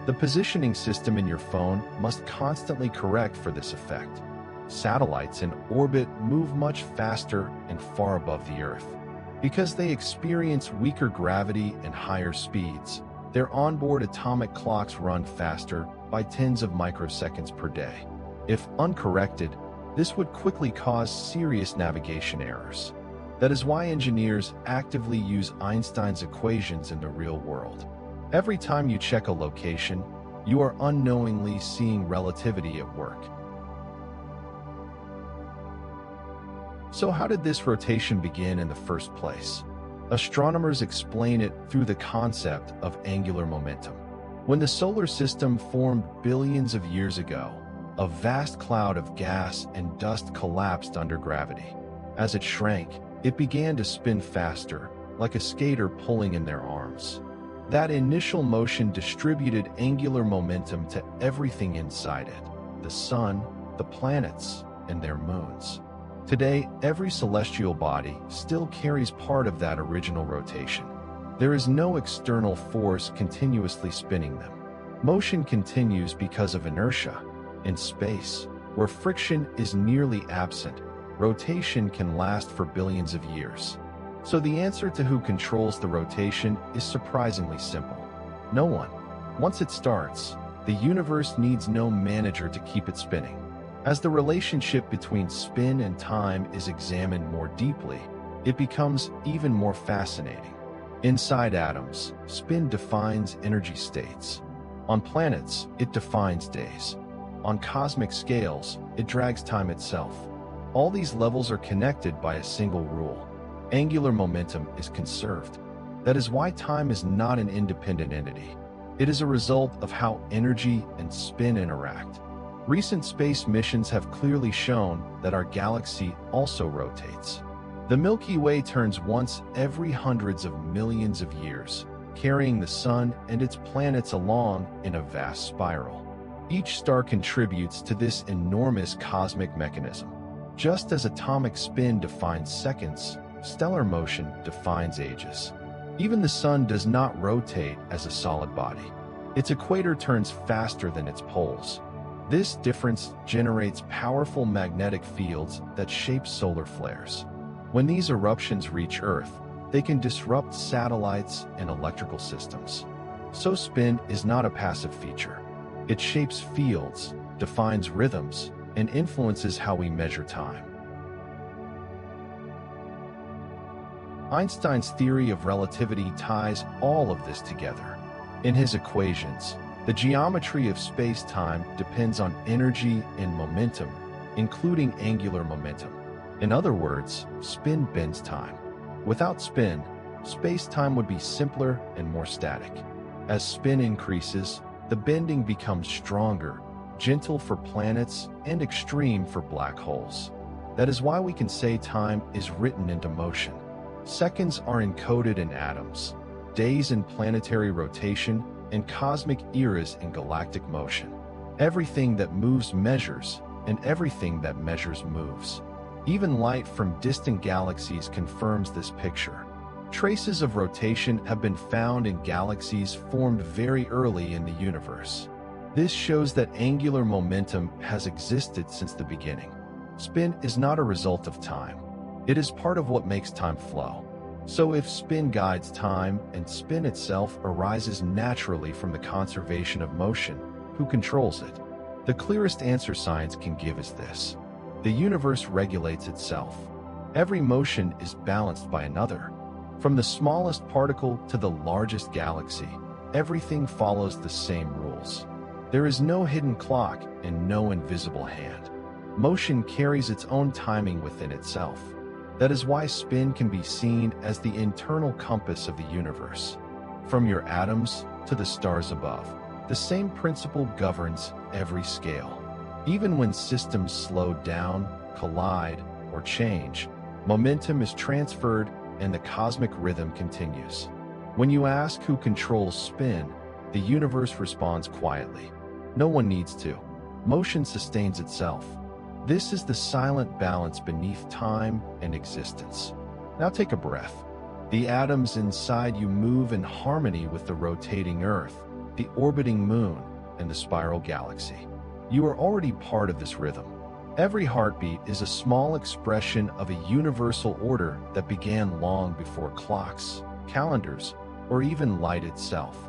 The positioning system in your phone must constantly correct for this effect. Satellites in orbit move much faster and far above the Earth. Because they experience weaker gravity and higher speeds, their onboard atomic clocks run faster by tens of microseconds per day. If uncorrected, this would quickly cause serious navigation errors. That is why engineers actively use Einstein's equations in the real world. Every time you check a location, you are unknowingly seeing relativity at work. So how did this rotation begin in the first place? Astronomers explain it through the concept of angular momentum. When the solar system formed billions of years ago, a vast cloud of gas and dust collapsed under gravity. As it shrank, it began to spin faster, like a skater pulling in their arms. That initial motion distributed angular momentum to everything inside it: the sun, the planets, and their moons. Today, every celestial body still carries part of that original rotation. There is no external force continuously spinning them. Motion continues because of inertia. In space, where friction is nearly absent, rotation can last for billions of years. So the answer to who controls the rotation is surprisingly simple: no one. Once it starts, the universe needs no manager to keep it spinning. As the relationship between spin and time is examined more deeply, it becomes even more fascinating. Inside atoms, spin defines energy states. On planets, it defines days. On cosmic scales, it drags time itself. All these levels are connected by a single rule: angular momentum is conserved. That is why time is not an independent entity. It is a result of how energy and spin interact. Recent space missions have clearly shown that our galaxy also rotates. The Milky Way turns once every hundreds of millions of years, carrying the Sun and its planets along in a vast spiral. Each star contributes to this enormous cosmic mechanism. Just as atomic spin defines seconds, stellar motion defines ages. Even the Sun does not rotate as a solid body. Its equator turns faster than its poles. This difference generates powerful magnetic fields that shape solar flares. When these eruptions reach Earth, they can disrupt satellites and electrical systems. So spin is not a passive feature. It shapes fields, defines rhythms, and influences how we measure time. Einstein's theory of relativity ties all of this together. In his equations, the geometry of space-time depends on energy and momentum, including angular momentum. In other words, spin bends time. Without spin, space-time would be simpler and more static. As spin increases, the bending becomes stronger, gentle for planets and extreme for black holes. That is why we can say time is written into motion. Seconds are encoded in atoms, days in planetary rotation, and cosmic eras in galactic motion. Everything that moves measures, and everything that measures moves. Even light from distant galaxies confirms this picture. Traces of rotation have been found in galaxies formed very early in the universe. This shows that angular momentum has existed since the beginning. Spin is not a result of time. It is part of what makes time flow. So if spin guides time and spin itself arises naturally from the conservation of motion, who controls it? The clearest answer science can give is this: the universe regulates itself. Every motion is balanced by another. From the smallest particle to the largest galaxy, everything follows the same rules. There is no hidden clock and no invisible hand. Motion carries its own timing within itself. That is why spin can be seen as the internal compass of the universe. From your atoms to the stars above, the same principle governs every scale. Even when systems slow down, collide, or change, momentum is transferred and the cosmic rhythm continues. When you ask who controls spin, the universe responds quietly. No one needs to. Motion sustains itself. This is the silent balance beneath time and existence. Now take a breath. The atoms inside you move in harmony with the rotating Earth, the orbiting moon, and the spiral galaxy. You are already part of this rhythm. Every heartbeat is a small expression of a universal order that began long before clocks, calendars, or even light itself.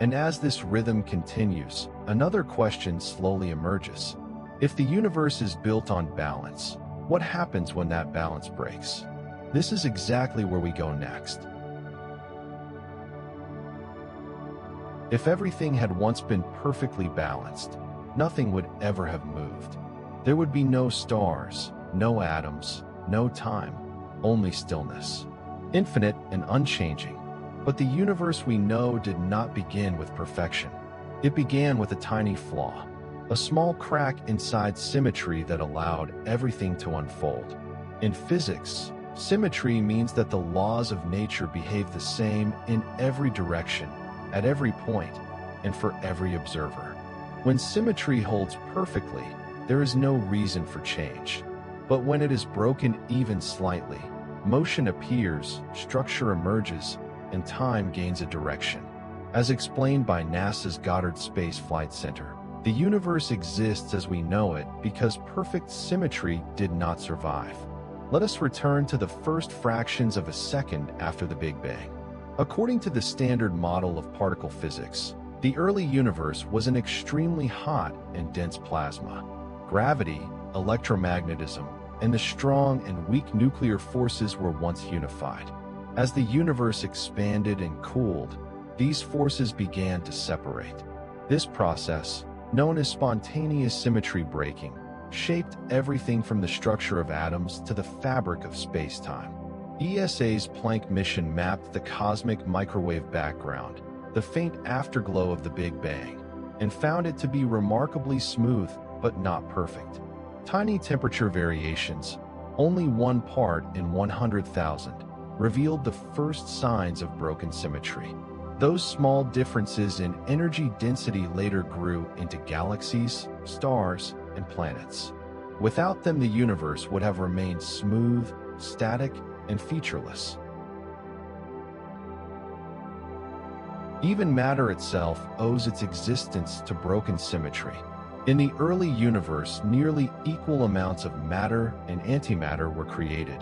And as this rhythm continues, another question slowly emerges. If the universe is built on balance, what happens when that balance breaks? This is exactly where we go next. If everything had once been perfectly balanced, nothing would ever have moved. There would be no stars, no atoms, no time, only stillness. Infinite and unchanging. But the universe we know did not begin with perfection. It began with a tiny flaw, a small crack inside symmetry that allowed everything to unfold. In physics, symmetry means that the laws of nature behave the same in every direction, at every point, and for every observer. When symmetry holds perfectly, there is no reason for change. But when it is broken even slightly, motion appears, structure emerges, and time gains a direction. As explained by NASA's Goddard Space Flight Center, the universe exists as we know it because perfect symmetry did not survive. Let us return to the first fractions of a second after the Big Bang. According to the standard model of particle physics, the early universe was an extremely hot and dense plasma. Gravity, electromagnetism, and the strong and weak nuclear forces were once unified. As the universe expanded and cooled, these forces began to separate. This process, known as spontaneous symmetry breaking, shaped everything from the structure of atoms to the fabric of space-time. ESA's Planck mission mapped the cosmic microwave background, the faint afterglow of the Big Bang, and found it to be remarkably smooth but not perfect. Tiny temperature variations, only 1 part in 100,000, revealed the first signs of broken symmetry. Those small differences in energy density later grew into galaxies, stars, and planets. Without them, the universe would have remained smooth, static, and featureless. Even matter itself owes its existence to broken symmetry. In the early universe, nearly equal amounts of matter and antimatter were created.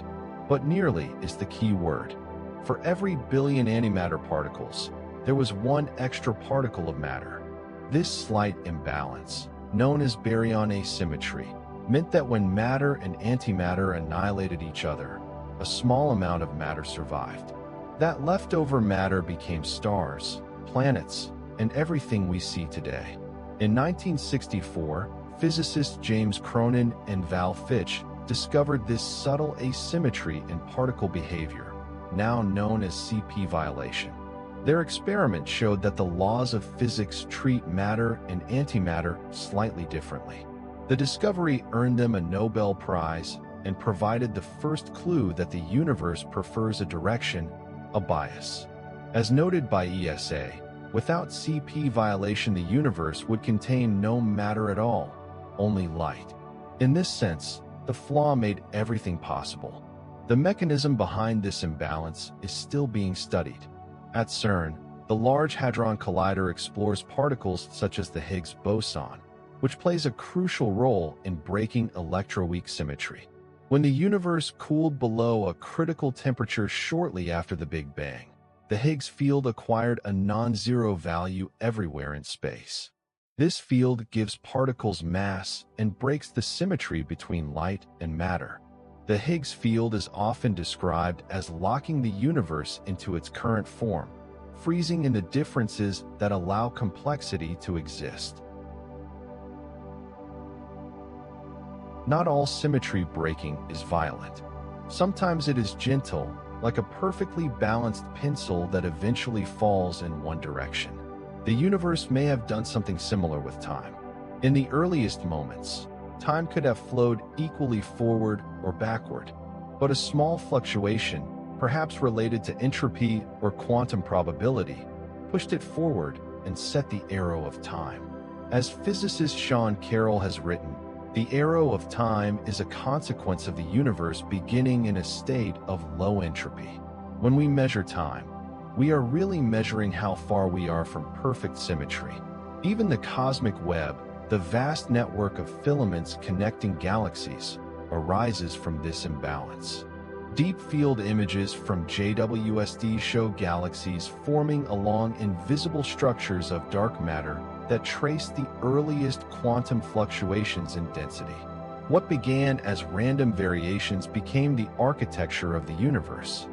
But nearly is the key word. For every billion antimatter particles, there was one extra particle of matter. This slight imbalance, known as baryon asymmetry, meant that when matter and antimatter annihilated each other, a small amount of matter survived. That leftover matter became stars, planets, and everything we see today. In 1964, physicists James Cronin and Val Fitch discovered this subtle asymmetry in particle behavior, now known as CP violation. Their experiment showed that the laws of physics treat matter and antimatter slightly differently. The discovery earned them a Nobel Prize and provided the first clue that the universe prefers a direction, a bias. As noted by ESA, without CP violation, the universe would contain no matter at all, only light. In this sense, the flaw made everything possible. The mechanism behind this imbalance is still being studied. At CERN, the Large Hadron Collider explores particles such as the Higgs boson, which plays a crucial role in breaking electroweak symmetry. When the universe cooled below a critical temperature shortly after the Big Bang, the Higgs field acquired a non-zero value everywhere in space. This field gives particles mass and breaks the symmetry between light and matter. The Higgs field is often described as locking the universe into its current form, freezing in the differences that allow complexity to exist. Not all symmetry breaking is violent. Sometimes it is gentle, like a perfectly balanced pencil that eventually falls in one direction. The universe may have done something similar with time. In the earliest moments, time could have flowed equally forward or backward, but a small fluctuation, perhaps related to entropy or quantum probability, pushed it forward and set the arrow of time. As physicist Sean Carroll has written, the arrow of time is a consequence of the universe beginning in a state of low entropy. When we measure time, we are really measuring how far we are from perfect symmetry. Even the cosmic web, the vast network of filaments connecting galaxies, arises from this imbalance. Deep field images from JWST show galaxies forming along invisible structures of dark matter that trace the earliest quantum fluctuations in density. What began as random variations became the architecture of the universe.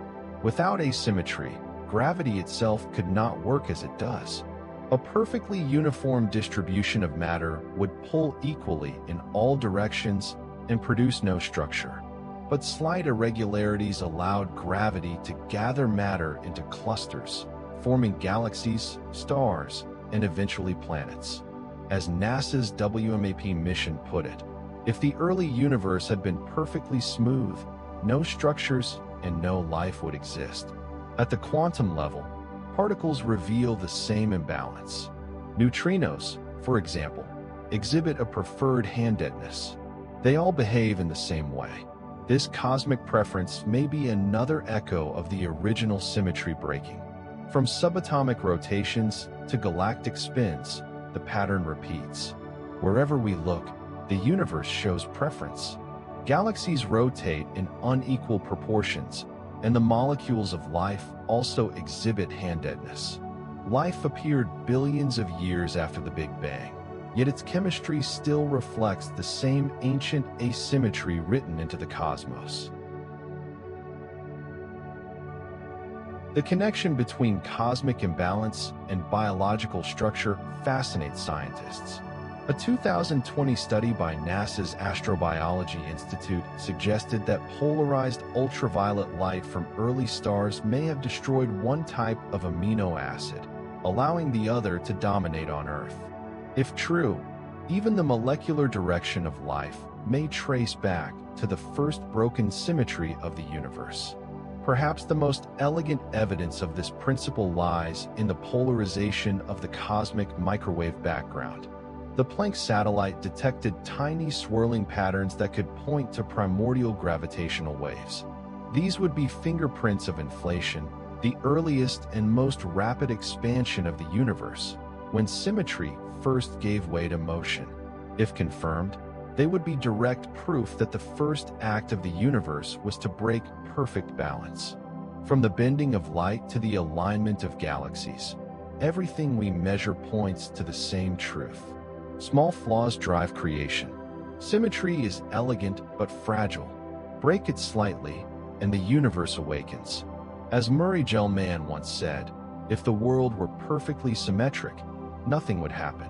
Without asymmetry, gravity itself could not work as it does. A perfectly uniform distribution of matter would pull equally in all directions and produce no structure. But slight irregularities allowed gravity to gather matter into clusters, forming galaxies, stars, and eventually planets. As NASA's WMAP mission put it, if the early universe had been perfectly smooth, no structures and no life would exist. At the quantum level, particles reveal the same imbalance. Neutrinos, for example, exhibit a preferred handedness. They all behave in the same way. This cosmic preference may be another echo of the original symmetry breaking. From subatomic rotations to galactic spins, the pattern repeats. Wherever we look, the universe shows preference. Galaxies rotate in unequal proportions, and the molecules of life also exhibit handedness. Life appeared billions of years after the Big Bang, yet its chemistry still reflects the same ancient asymmetry written into the cosmos. The connection between cosmic imbalance and biological structure fascinates scientists. A 2020 study by NASA's Astrobiology Institute suggested that polarized ultraviolet light from early stars may have destroyed one type of amino acid, allowing the other to dominate on Earth. If true, even the molecular direction of life may trace back to the first broken symmetry of the universe. Perhaps the most elegant evidence of this principle lies in the polarization of the cosmic microwave background. The Planck satellite detected tiny swirling patterns that could point to primordial gravitational waves. These would be fingerprints of inflation, the earliest and most rapid expansion of the universe, when symmetry first gave way to motion. If confirmed, they would be direct proof that the first act of the universe was to break perfect balance. From the bending of light to the alignment of galaxies, everything we measure points to the same truth. Small flaws drive creation. Symmetry is elegant but fragile. Break it slightly, and the universe awakens. As Murray Gell-Mann once said, if the world were perfectly symmetric, nothing would happen.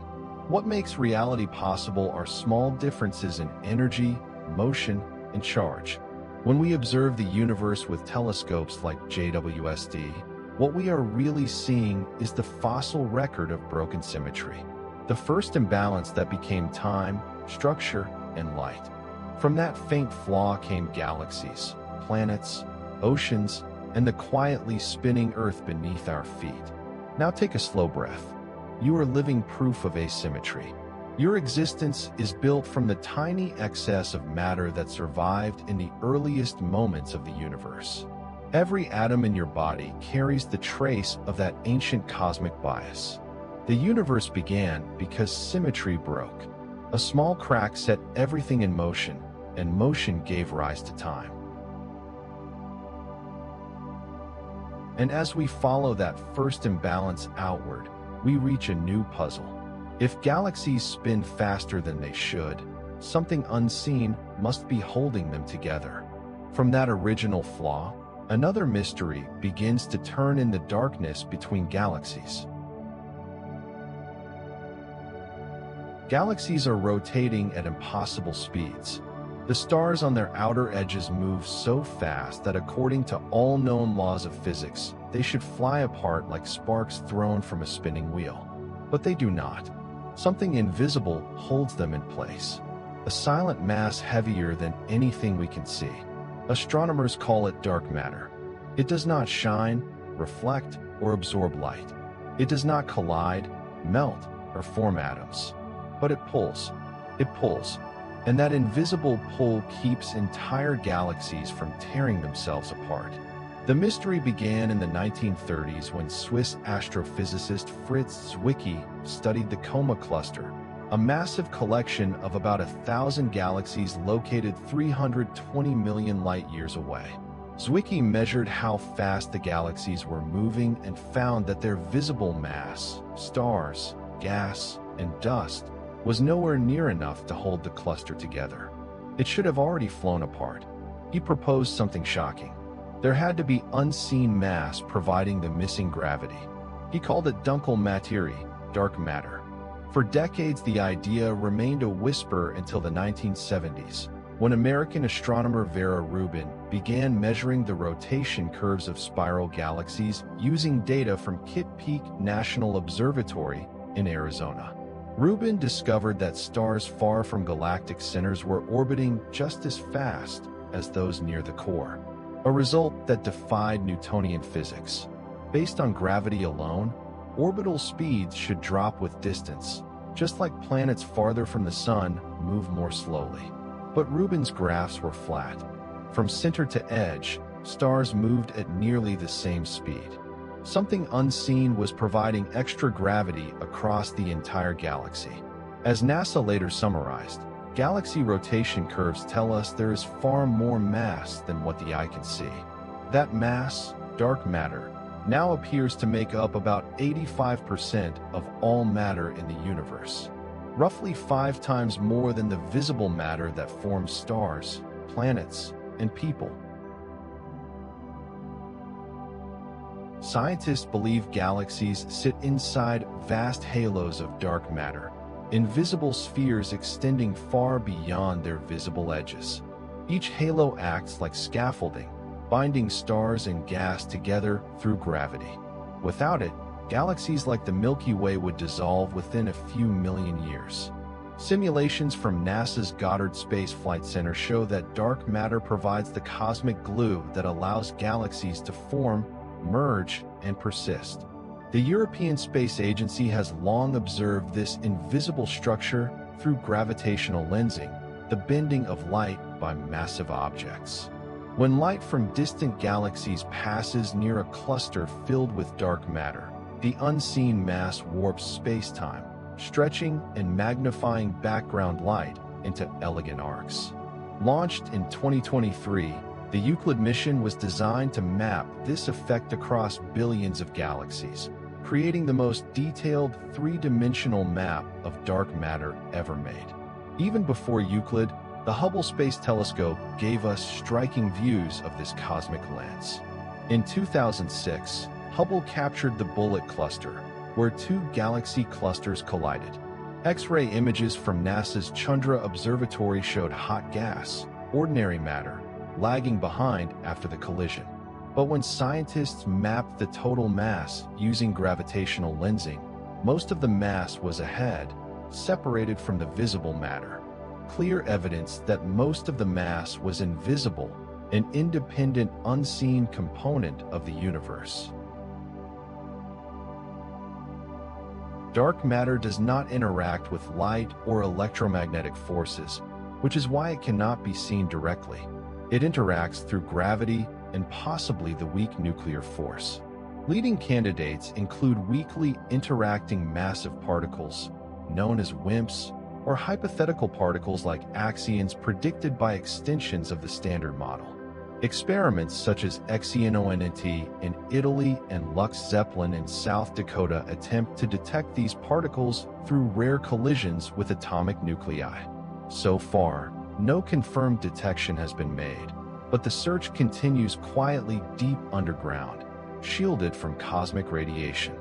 What makes reality possible are small differences in energy, motion, and charge. When we observe the universe with telescopes like JWST, what we are really seeing is the fossil record of broken symmetry. The first imbalance that became time, structure, and light. From that faint flaw came galaxies, planets, oceans, and the quietly spinning Earth beneath our feet. Now take a slow breath. You are living proof of asymmetry. Your existence is built from the tiny excess of matter that survived in the earliest moments of the universe. Every atom in your body carries the trace of that ancient cosmic bias. The universe began because symmetry broke. A small crack set everything in motion, and motion gave rise to time. And as we follow that first imbalance outward, we reach a new puzzle. If galaxies spin faster than they should, something unseen must be holding them together. From that original flaw, another mystery begins to turn in the darkness between galaxies. Galaxies are rotating at impossible speeds. The stars on their outer edges move so fast that according to all known laws of physics, they should fly apart like sparks thrown from a spinning wheel. But they do not. Something invisible holds them in place. A silent mass heavier than anything we can see. Astronomers call it dark matter. It does not shine, reflect, or absorb light. It does not collide, melt, or form atoms. But it pulls. It pulls. And that invisible pull keeps entire galaxies from tearing themselves apart. The mystery began in the 1930s when Swiss astrophysicist Fritz Zwicky studied the Coma cluster, a massive collection of about 1,000 galaxies located 320 million light-years away. Zwicky measured how fast the galaxies were moving and found that their visible mass, stars, gas, and dust, was nowhere near enough to hold the cluster together. It should have already flown apart. He proposed something shocking. There had to be unseen mass providing the missing gravity. He called it dunkle materie, dark matter. For decades, the idea remained a whisper until the 1970s, when American astronomer Vera Rubin began measuring the rotation curves of spiral galaxies using data from Kitt Peak National Observatory in Arizona. Rubin discovered that stars far from galactic centers were orbiting just as fast as those near the core, a result that defied Newtonian physics. Based on gravity alone, orbital speeds should drop with distance, just like planets farther from the sun move more slowly. But Rubin's graphs were flat. From center to edge, stars moved at nearly the same speed. Something unseen was providing extra gravity across the entire galaxy. As NASA later summarized, galaxy rotation curves tell us there is far more mass than what the eye can see. That mass, dark matter, now appears to make up about 85% of all matter in the universe, roughly 5 times more than the visible matter that forms stars, planets, and people. Scientists believe galaxies sit inside vast halos of dark matter, invisible spheres extending far beyond their visible edges. Each halo acts like scaffolding, binding stars and gas together through gravity. Without it, galaxies like the Milky Way would dissolve within a few million years. Simulations from NASA's Goddard Space Flight Center show that dark matter provides the cosmic glue that allows galaxies to form, merge, and persist. The European Space Agency has long observed this invisible structure through gravitational lensing, the bending of light by massive objects. When light from distant galaxies passes near a cluster filled with dark matter, the unseen mass warps space-time, stretching and magnifying background light into elegant arcs. Launched in 2023, the Euclid mission was designed to map this effect across billions of galaxies, creating the most detailed three-dimensional map of dark matter ever made. Even before Euclid, the Hubble Space Telescope gave us striking views of this cosmic lens. In 2006, Hubble captured the Bullet Cluster, where 2 galaxy clusters collided. X-ray images from NASA's Chandra Observatory showed hot gas, ordinary matter, lagging behind after the collision. But when scientists mapped the total mass using gravitational lensing, most of the mass was ahead, separated from the visible matter. Clear evidence that most of the mass was invisible, an independent, unseen component of the universe. Dark matter does not interact with light or electromagnetic forces, which is why it cannot be seen directly. It interacts through gravity and possibly the weak nuclear force. Leading candidates include weakly interacting massive particles, known as WIMPs, or hypothetical particles like axions predicted by extensions of the Standard Model. Experiments such as XENONT in Italy and Lux Zeppelin in South Dakota attempt to detect these particles through rare collisions with atomic nuclei. So far, no confirmed detection has been made, but the search continues quietly deep underground, shielded from cosmic radiation.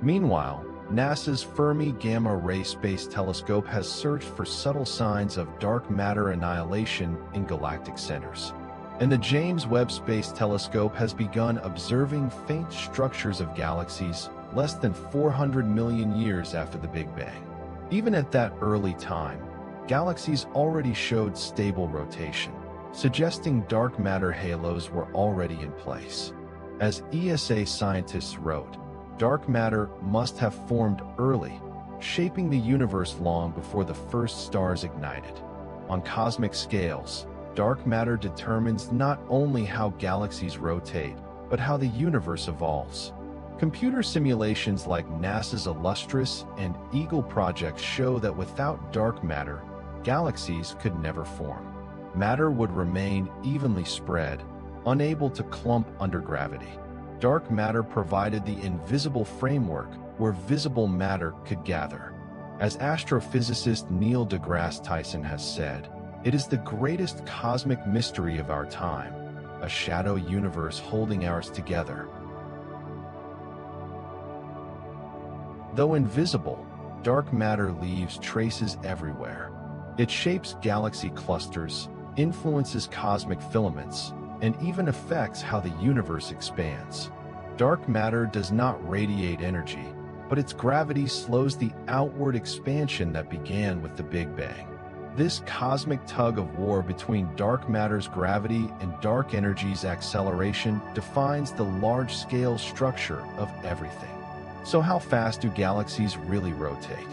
Meanwhile, NASA's Fermi Gamma Ray Space Telescope has searched for subtle signs of dark matter annihilation in galactic centers. And the James Webb Space Telescope has begun observing faint structures of galaxies less than 400 million years after the Big Bang. Even at that early time, galaxies already showed stable rotation, suggesting dark matter halos were already in place. As ESA scientists wrote, dark matter must have formed early, shaping the universe long before the first stars ignited. On cosmic scales, dark matter determines not only how galaxies rotate, but how the universe evolves. Computer simulations like NASA's Illustris and Eagle projects show that without dark matter, galaxies could never form. Matter would remain evenly spread, unable to clump under gravity. Dark matter provided the invisible framework where visible matter could gather. As astrophysicist Neil deGrasse Tyson has said, it is the greatest cosmic mystery of our time, a shadow universe holding ours together. Though invisible, dark matter leaves traces everywhere. It shapes galaxy clusters, influences cosmic filaments, and even affects how the universe expands. Dark matter does not radiate energy, but its gravity slows the outward expansion that began with the Big Bang. This cosmic tug-of-war between dark matter's gravity and dark energy's acceleration defines the large-scale structure of everything. So how fast do galaxies really rotate?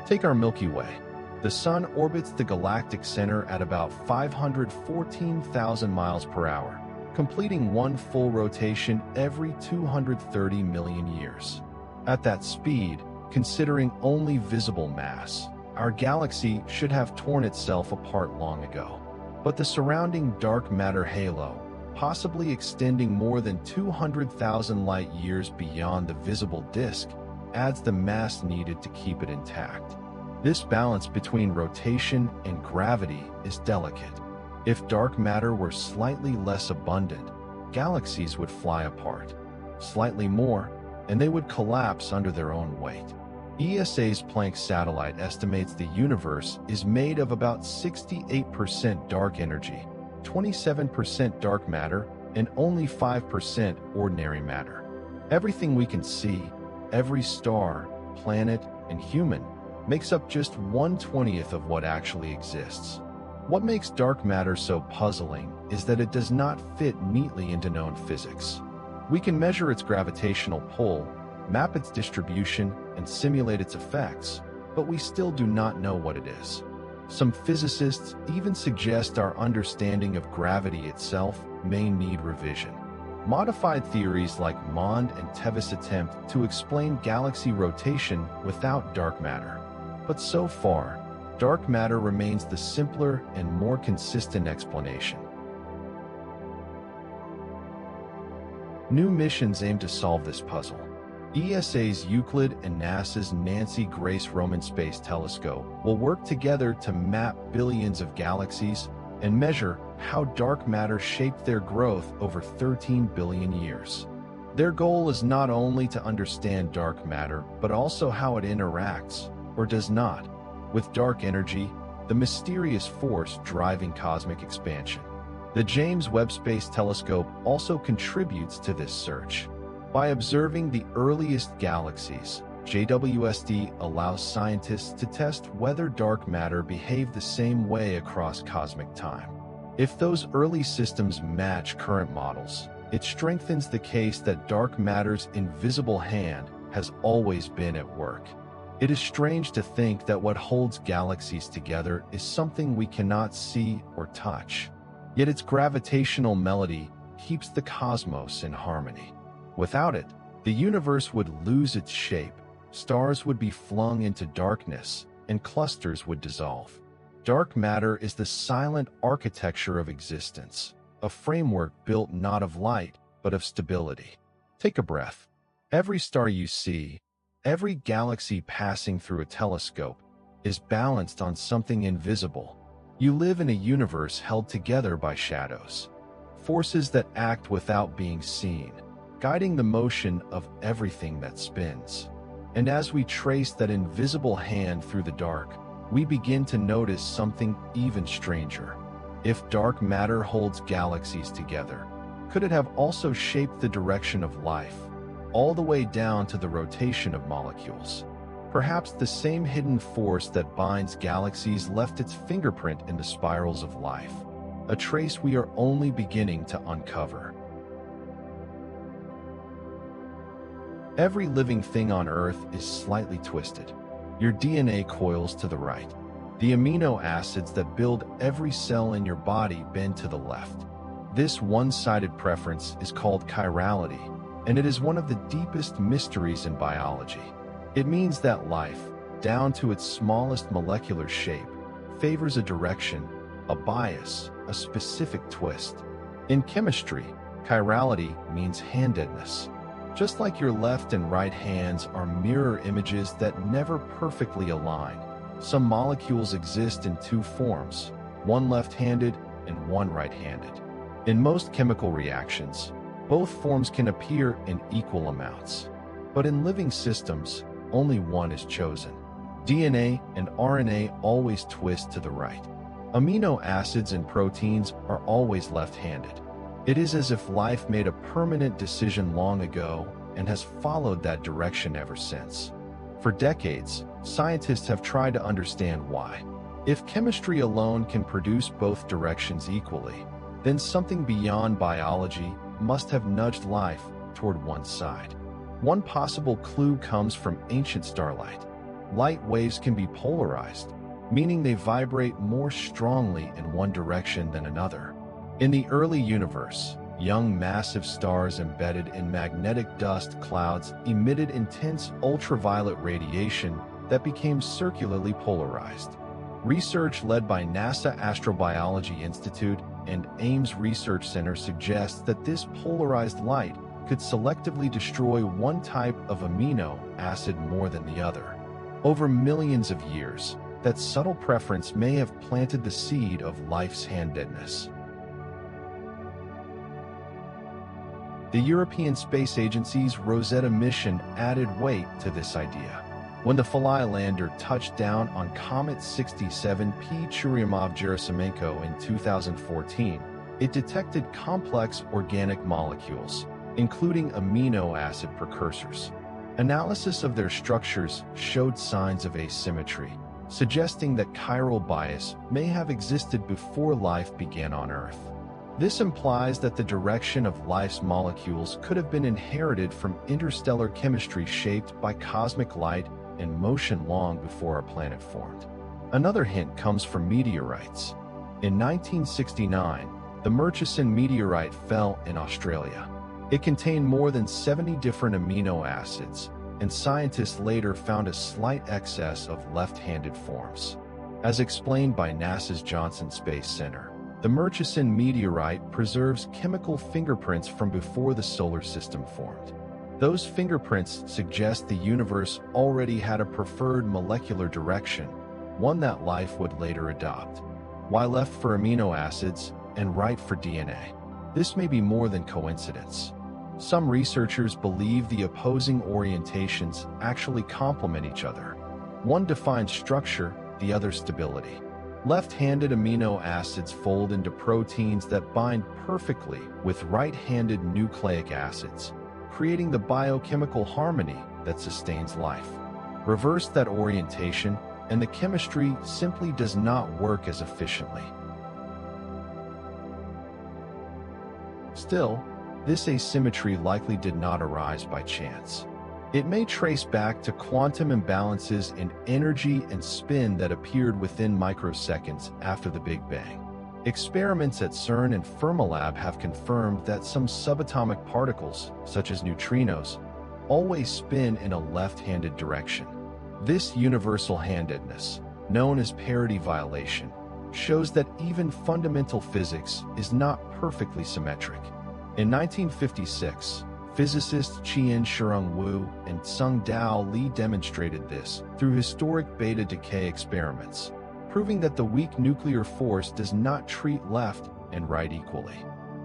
Take our Milky Way. The Sun orbits the galactic center at about 514,000 miles per hour, completing one full rotation every 230 million years. At that speed, considering only visible mass, our galaxy should have torn itself apart long ago. But the surrounding dark matter halo, possibly extending more than 200,000 light-years beyond the visible disk, adds the mass needed to keep it intact. This balance between rotation and gravity is delicate. If dark matter were slightly less abundant, galaxies would fly apart. Slightly more, and they would collapse under their own weight. ESA's Planck satellite estimates the universe is made of about 68% dark energy, 27% dark matter, and only 5% ordinary matter. Everything we can see, every star, planet, and human, makes up just 1/20th of what actually exists. What makes dark matter so puzzling is that it does not fit neatly into known physics. We can measure its gravitational pull, map its distribution, and simulate its effects, but we still do not know what it is. Some physicists even suggest our understanding of gravity itself may need revision. Modified theories like Mond and Tevis attempt to explain galaxy rotation without dark matter. But so far, dark matter remains the simpler and more consistent explanation. New missions aim to solve this puzzle. ESA's Euclid and NASA's Nancy Grace Roman Space Telescope will work together to map billions of galaxies and measure how dark matter shaped their growth over 13 billion years. Their goal is not only to understand dark matter, but also how it interacts, or does not, with dark energy, the mysterious force driving cosmic expansion. The James Webb Space Telescope also contributes to this search. By observing the earliest galaxies, JWST allows scientists to test whether dark matter behaved the same way across cosmic time. If those early systems match current models, it strengthens the case that dark matter's invisible hand has always been at work. It is strange to think that what holds galaxies together is something we cannot see or touch. Yet its gravitational melody keeps the cosmos in harmony. Without it, the universe would lose its shape, stars would be flung into darkness, and clusters would dissolve. Dark matter is the silent architecture of existence, a framework built not of light, but of stability. Take a breath. Every star you see, every galaxy passing through a telescope, is balanced on something invisible. You live in a universe held together by shadows, forces that act without being seen, guiding the motion of everything that spins. And as we trace that invisible hand through the dark, we begin to notice something even stranger. If dark matter holds galaxies together, could it have also shaped the direction of life, all the way down to the rotation of molecules? Perhaps the same hidden force that binds galaxies left its fingerprint in the spirals of life, a trace we are only beginning to uncover. Every living thing on Earth is slightly twisted. Your DNA coils to the right. The amino acids that build every cell in your body bend to the left. This one-sided preference is called chirality, and it is one of the deepest mysteries in biology. It means that life, down to its smallest molecular shape, favors a direction, a bias, a specific twist. In chemistry, chirality means handedness. Just like your left and right hands are mirror images that never perfectly align, some molecules exist in two forms, one left-handed and one right-handed. In most chemical reactions, both forms can appear in equal amounts. But in living systems, only one is chosen. DNA and RNA always twist to the right. Amino acids and proteins are always left-handed. It is as if life made a permanent decision long ago and has followed that direction ever since. For decades, scientists have tried to understand why. If chemistry alone can produce both directions equally, then something beyond biology must have nudged life toward one side. One possible clue comes from ancient starlight. Light waves can be polarized, meaning they vibrate more strongly in one direction than another. In the early universe, young massive stars embedded in magnetic dust clouds emitted intense ultraviolet radiation that became circularly polarized. Research led by NASA Astrobiology Institute and Ames Research Center suggests that this polarized light could selectively destroy one type of amino acid more than the other. Over millions of years, that subtle preference may have planted the seed of life's handedness. The European Space Agency's Rosetta mission added weight to this idea. When the Philae lander touched down on Comet 67P Churyumov-Gerasimenko in 2014, it detected complex organic molecules, including amino acid precursors. Analysis of their structures showed signs of asymmetry, suggesting that chiral bias may have existed before life began on Earth. This implies that the direction of life's molecules could have been inherited from interstellar chemistry shaped by cosmic light and motion long before our planet formed. Another hint comes from meteorites. In 1969, the Murchison meteorite fell in Australia. It contained more than 70 different amino acids, and scientists later found a slight excess of left-handed forms. As explained by NASA's Johnson Space Center, the Murchison meteorite preserves chemical fingerprints from before the solar system formed. Those fingerprints suggest the universe already had a preferred molecular direction, one that life would later adopt. Y left for amino acids and right for DNA. This may be more than coincidence. Some researchers believe the opposing orientations actually complement each other. One defines structure, the other stability. Left-handed amino acids fold into proteins that bind perfectly with right-handed nucleic acids, creating the biochemical harmony that sustains life. Reverse that orientation, and the chemistry simply does not work as efficiently. Still, this asymmetry likely did not arise by chance. It may trace back to quantum imbalances in energy and spin that appeared within microseconds after the Big Bang. Experiments at CERN and Fermilab have confirmed that some subatomic particles, such as neutrinos, always spin in a left-handed direction. This universal handedness, known as parity violation, shows that even fundamental physics is not perfectly symmetric. In 1956, physicists Chien-Shiung Wu and Tsung-Dao Lee demonstrated this through historic beta decay experiments, proving that the weak nuclear force does not treat left and right equally.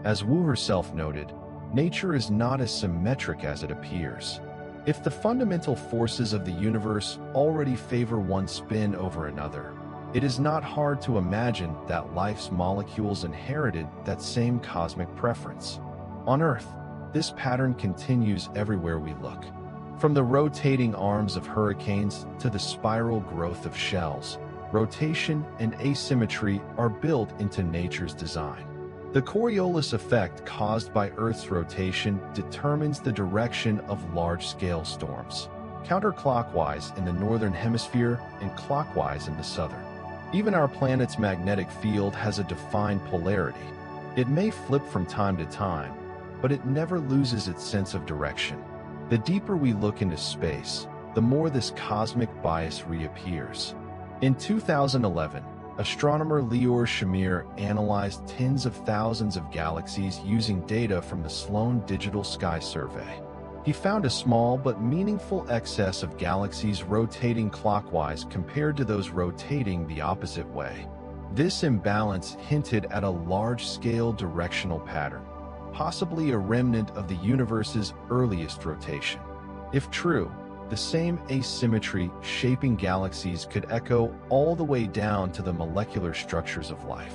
As Wu herself noted, nature is not as symmetric as it appears. If the fundamental forces of the universe already favor one spin over another, it is not hard to imagine that life's molecules inherited that same cosmic preference. On Earth, this pattern continues everywhere we look. From the rotating arms of hurricanes to the spiral growth of shells, rotation and asymmetry are built into nature's design. The Coriolis effect caused by Earth's rotation determines the direction of large-scale storms, counterclockwise in the northern hemisphere and clockwise in the southern. Even our planet's magnetic field has a defined polarity. It may flip from time to time, but it never loses its sense of direction. The deeper we look into space, the more this cosmic bias reappears. In 2011, astronomer Lior Shamir analyzed tens of thousands of galaxies using data from the Sloan Digital Sky Survey. He found a small but meaningful excess of galaxies rotating clockwise compared to those rotating the opposite way. This imbalance hinted at a large-scale directional pattern, possibly a remnant of the universe's earliest rotation. If true, the same asymmetry shaping galaxies could echo all the way down to the molecular structures of life.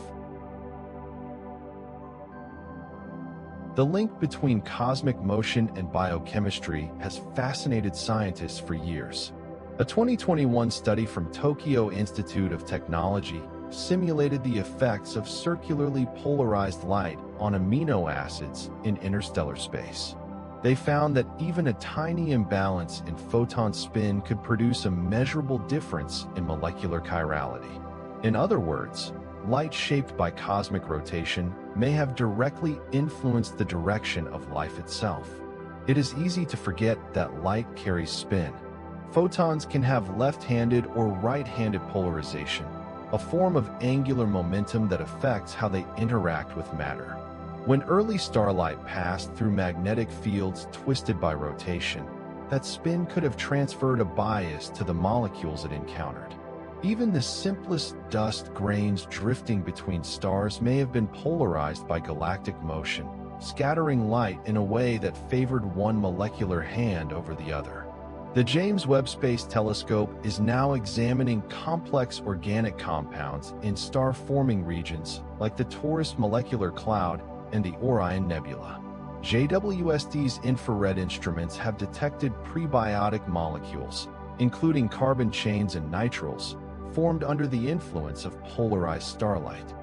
The link between cosmic motion and biochemistry has fascinated scientists for years. A 2021 study from Tokyo Institute of Technology simulated the effects of circularly polarized light on amino acids in interstellar space. They found that even a tiny imbalance in photon spin could produce a measurable difference in molecular chirality. In other words, light shaped by cosmic rotation may have directly influenced the direction of life itself. It is easy to forget that light carries spin. Photons can have left-handed or right-handed polarization, a form of angular momentum that affects how they interact with matter. When early starlight passed through magnetic fields twisted by rotation, that spin could have transferred a bias to the molecules it encountered. Even the simplest dust grains drifting between stars may have been polarized by galactic motion, scattering light in a way that favored one molecular hand over the other. The James Webb Space Telescope is now examining complex organic compounds in star-forming regions like the Taurus Molecular Cloud and the Orion Nebula. JWST's infrared instruments have detected prebiotic molecules, including carbon chains and nitriles, formed under the influence of polarized starlight.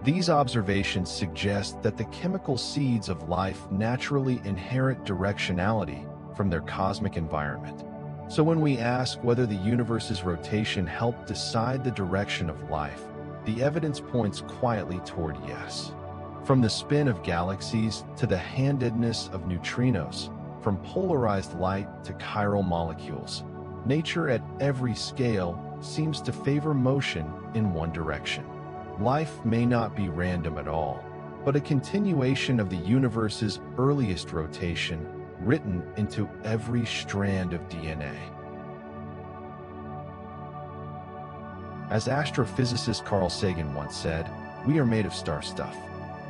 These observations suggest that the chemical seeds of life naturally inherit directionality from their cosmic environment. So when we ask whether the universe's rotation helped decide the direction of life, the evidence points quietly toward yes. From the spin of galaxies to the handedness of neutrinos, from polarized light to chiral molecules, nature at every scale seems to favor motion in one direction. Life may not be random at all, but a continuation of the universe's earliest rotation written into every strand of DNA. As astrophysicist Carl Sagan once said, "We are made of star stuff."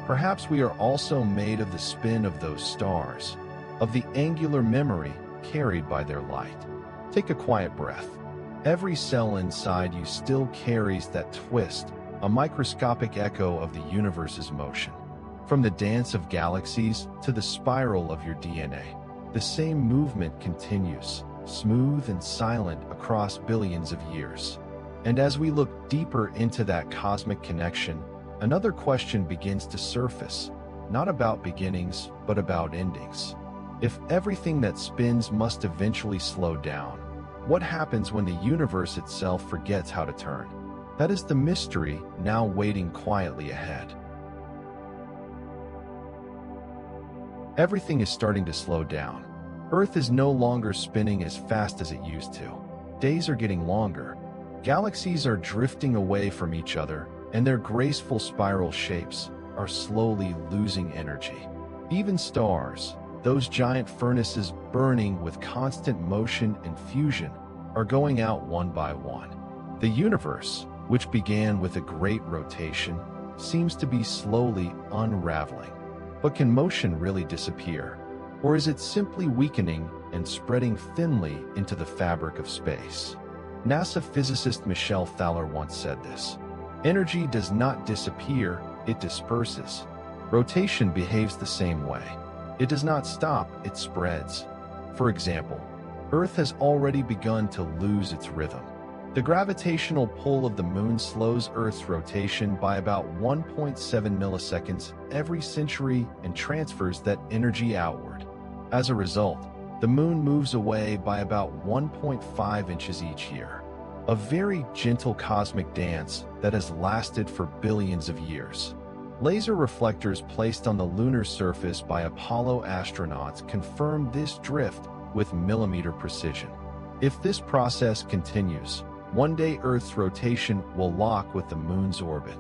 Perhaps we are also made of the spin of those stars, of the angular memory carried by their light. Take a quiet breath. Every cell inside you still carries that twist, a microscopic echo of the universe's motion. From the dance of galaxies to the spiral of your DNA, the same movement continues, smooth and silent across billions of years. And as we look deeper into that cosmic connection, another question begins to surface, not about beginnings, but about endings. If everything that spins must eventually slow down, what happens when the universe itself forgets how to turn? That is the mystery now waiting quietly ahead. Everything is starting to slow down. Earth is no longer spinning as fast as it used to. Days are getting longer. Galaxies are drifting away from each other, and their graceful spiral shapes are slowly losing energy. Even stars, those giant furnaces burning with constant motion and fusion, are going out one by one. The universe, which began with a great rotation, seems to be slowly unraveling. But can motion really disappear? Or is it simply weakening and spreading thinly into the fabric of space? NASA physicist Michel Thaler once said this: "Energy does not disappear, it disperses. Rotation behaves the same way. It does not stop, it spreads." For example, Earth has already begun to lose its rhythm. The gravitational pull of the Moon slows Earth's rotation by about 1.7 milliseconds every century and transfers that energy outward. As a result, the Moon moves away by about 1.5 inches each year. A very gentle cosmic dance that has lasted for billions of years. Laser reflectors placed on the lunar surface by Apollo astronauts confirmed this drift with millimeter precision. If this process continues, one day Earth's rotation will lock with the Moon's orbit.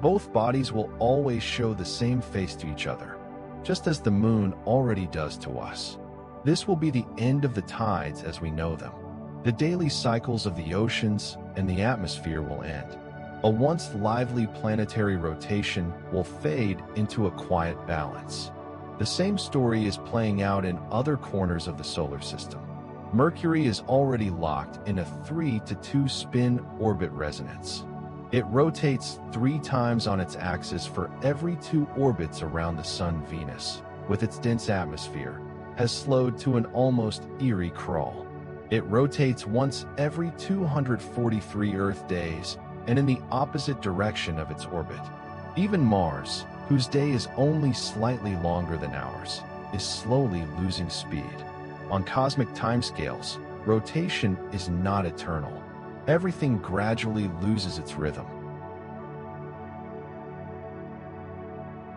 Both bodies will always show the same face to each other, just as the Moon already does to us. This will be the end of the tides as we know them. The daily cycles of the oceans and the atmosphere will end. A once lively planetary rotation will fade into a quiet balance. The same story is playing out in other corners of the solar system. Mercury is already locked in a 3-to-2 spin orbit resonance. It rotates 3 times on its axis for every 2 orbits around the Sun. Venus, with its dense atmosphere, has slowed to an almost eerie crawl. It rotates once every 243 Earth days and in the opposite direction of its orbit. Even Mars, whose day is only slightly longer than ours, is slowly losing speed. On cosmic timescales, rotation is not eternal. Everything gradually loses its rhythm.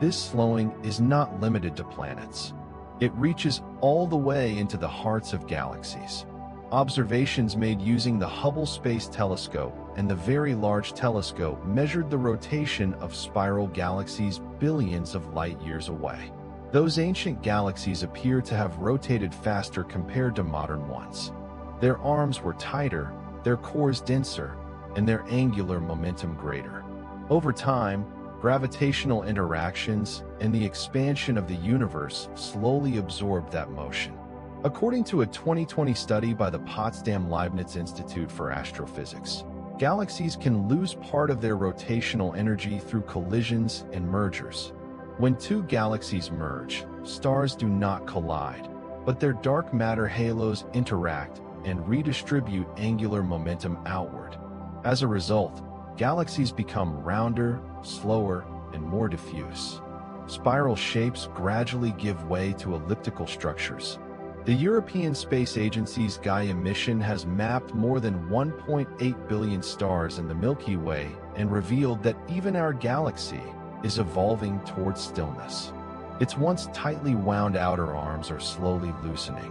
This slowing is not limited to planets. It reaches all the way into the hearts of galaxies. Observations made using the Hubble Space Telescope and the Very Large Telescope measured the rotation of spiral galaxies billions of light years away. Those ancient galaxies appear to have rotated faster compared to modern ones. Their arms were tighter, their cores denser, and their angular momentum greater. Over time, gravitational interactions and the expansion of the universe slowly absorbed that motion. According to a 2020 study by the Potsdam Leibniz Institute for Astrophysics, galaxies can lose part of their rotational energy through collisions and mergers. When 2 galaxies merge, stars do not collide, but their dark matter halos interact and redistribute angular momentum outward. As a result, galaxies become rounder, slower, and more diffuse. Spiral shapes gradually give way to elliptical structures. The European Space Agency's Gaia mission has mapped more than 1.8 billion stars in the Milky Way and revealed that even our galaxy is evolving towards stillness. Its once tightly wound outer arms are slowly loosening.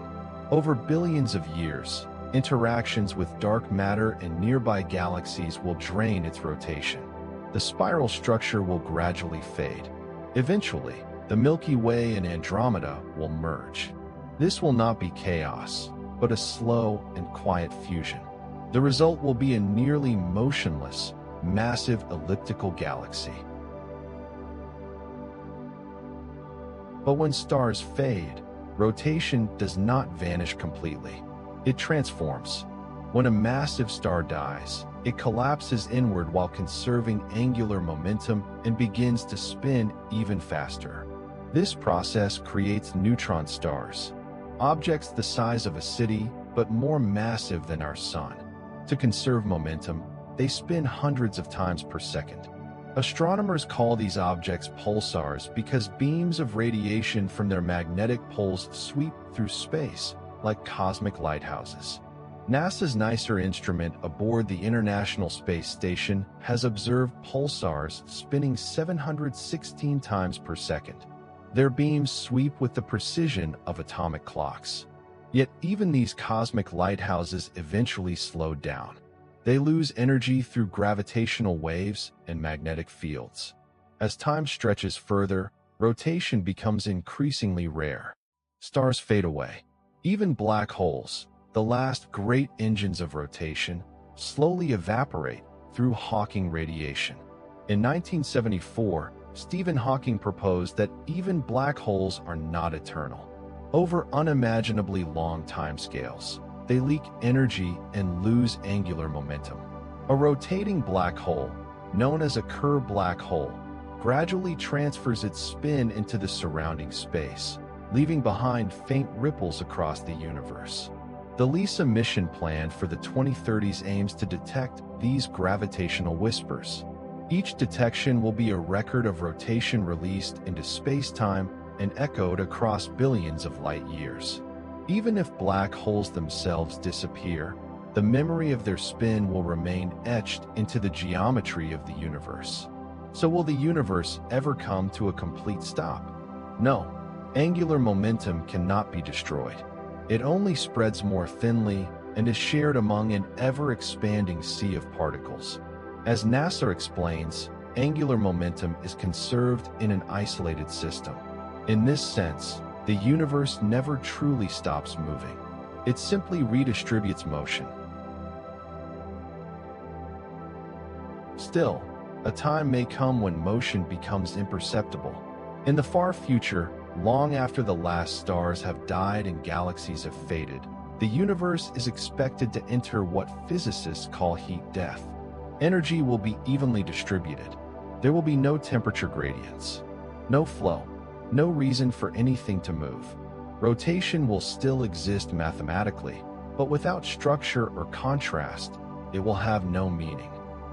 Over billions of years, interactions with dark matter and nearby galaxies will drain its rotation. The spiral structure will gradually fade. Eventually, the Milky Way and Andromeda will merge. This will not be chaos, but a slow and quiet fusion. The result will be a nearly motionless, massive elliptical galaxy. But when stars fade, rotation does not vanish completely. It transforms. When a massive star dies, it collapses inward while conserving angular momentum and begins to spin even faster. This process creates neutron stars, objects the size of a city but more massive than our Sun. To conserve momentum, they spin hundreds of times per second. Astronomers call these objects pulsars because beams of radiation from their magnetic poles sweep through space like cosmic lighthouses. NASA's NICER instrument aboard the International Space Station has observed pulsars spinning 716 times per second. Their beams sweep with the precision of atomic clocks. Yet even these cosmic lighthouses eventually slow down. They lose energy through gravitational waves and magnetic fields. As time stretches further, rotation becomes increasingly rare. Stars fade away. Even black holes, the last great engines of rotation, slowly evaporate through Hawking radiation. In 1974, Stephen Hawking proposed that even black holes are not eternal. Over unimaginably long timescales, they leak energy and lose angular momentum. A rotating black hole, known as a Kerr black hole, gradually transfers its spin into the surrounding space, leaving behind faint ripples across the universe. The LISA mission plan for the 2030s aims to detect these gravitational whispers. Each detection will be a record of rotation released into space-time and echoed across billions of light years. Even if black holes themselves disappear, the memory of their spin will remain etched into the geometry of the universe. So will the universe ever come to a complete stop? No, angular momentum cannot be destroyed. It only spreads more thinly and is shared among an ever-expanding sea of particles. As NASA explains, angular momentum is conserved in an isolated system. In this sense, the universe never truly stops moving. It simply redistributes motion. Still, a time may come when motion becomes imperceptible. In the far future, long after the last stars have died and galaxies have faded, the universe is expected to enter what physicists call heat death. Energy will be evenly distributed. There will be no temperature gradients, no flow, no reason for anything to move. Rotation will still exist mathematically, but without structure or contrast, it will have no meaning.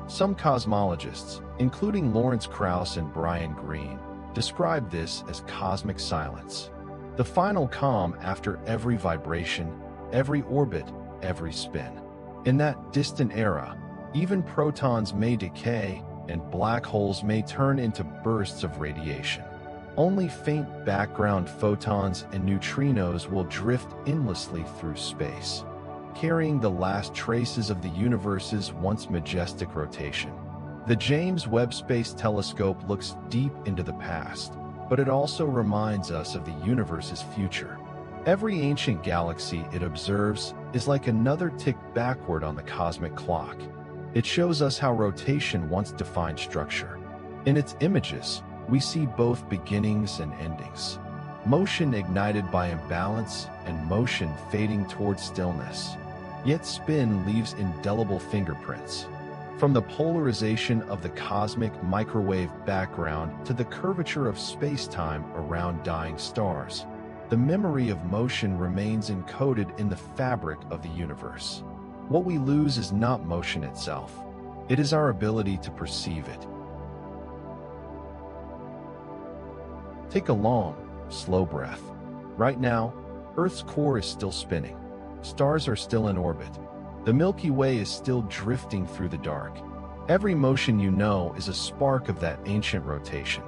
Some cosmologists, including Lawrence Krauss and Brian Greene, describe this as cosmic silence, the final calm after every vibration, every orbit, every spin. In that distant era, even protons may decay and black holes may turn into bursts of radiation. Only faint background photons and neutrinos will drift endlessly through space, carrying the last traces of the universe's once majestic rotation. The James Webb Space Telescope looks deep into the past, but it also reminds us of the universe's future. Every ancient galaxy it observes is like another tick backward on the cosmic clock. It shows us how rotation once defined structure. In its images, we see both beginnings and endings. Motion ignited by imbalance and motion fading towards stillness. Yet spin leaves indelible fingerprints. From the polarization of the cosmic microwave background to the curvature of space-time around dying stars, the memory of motion remains encoded in the fabric of the universe. What we lose is not motion itself. It is our ability to perceive it. Take a long, slow breath. Right now, Earth's core is still spinning. Stars are still in orbit. The Milky Way is still drifting through the dark. Every motion you know is a spark of that ancient rotation.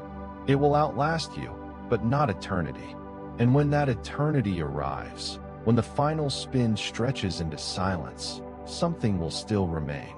It will outlast you, but not eternity. And when that eternity arrives, when the final spin stretches into silence, something will still remain.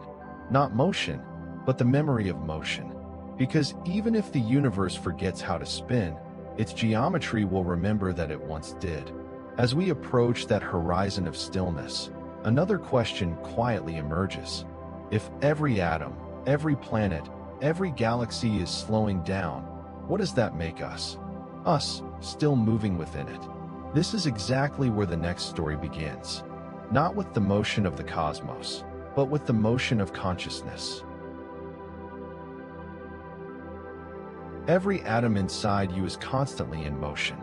Not motion, but the memory of motion. Because even if the universe forgets how to spin, its geometry will remember that it once did. As we approach that horizon of stillness, another question quietly emerges. If every atom, every planet, every galaxy is slowing down, what does that make us? Us, still moving within it. This is exactly where the next story begins. Not with the motion of the cosmos, but with the motion of consciousness. Every atom inside you is constantly in motion.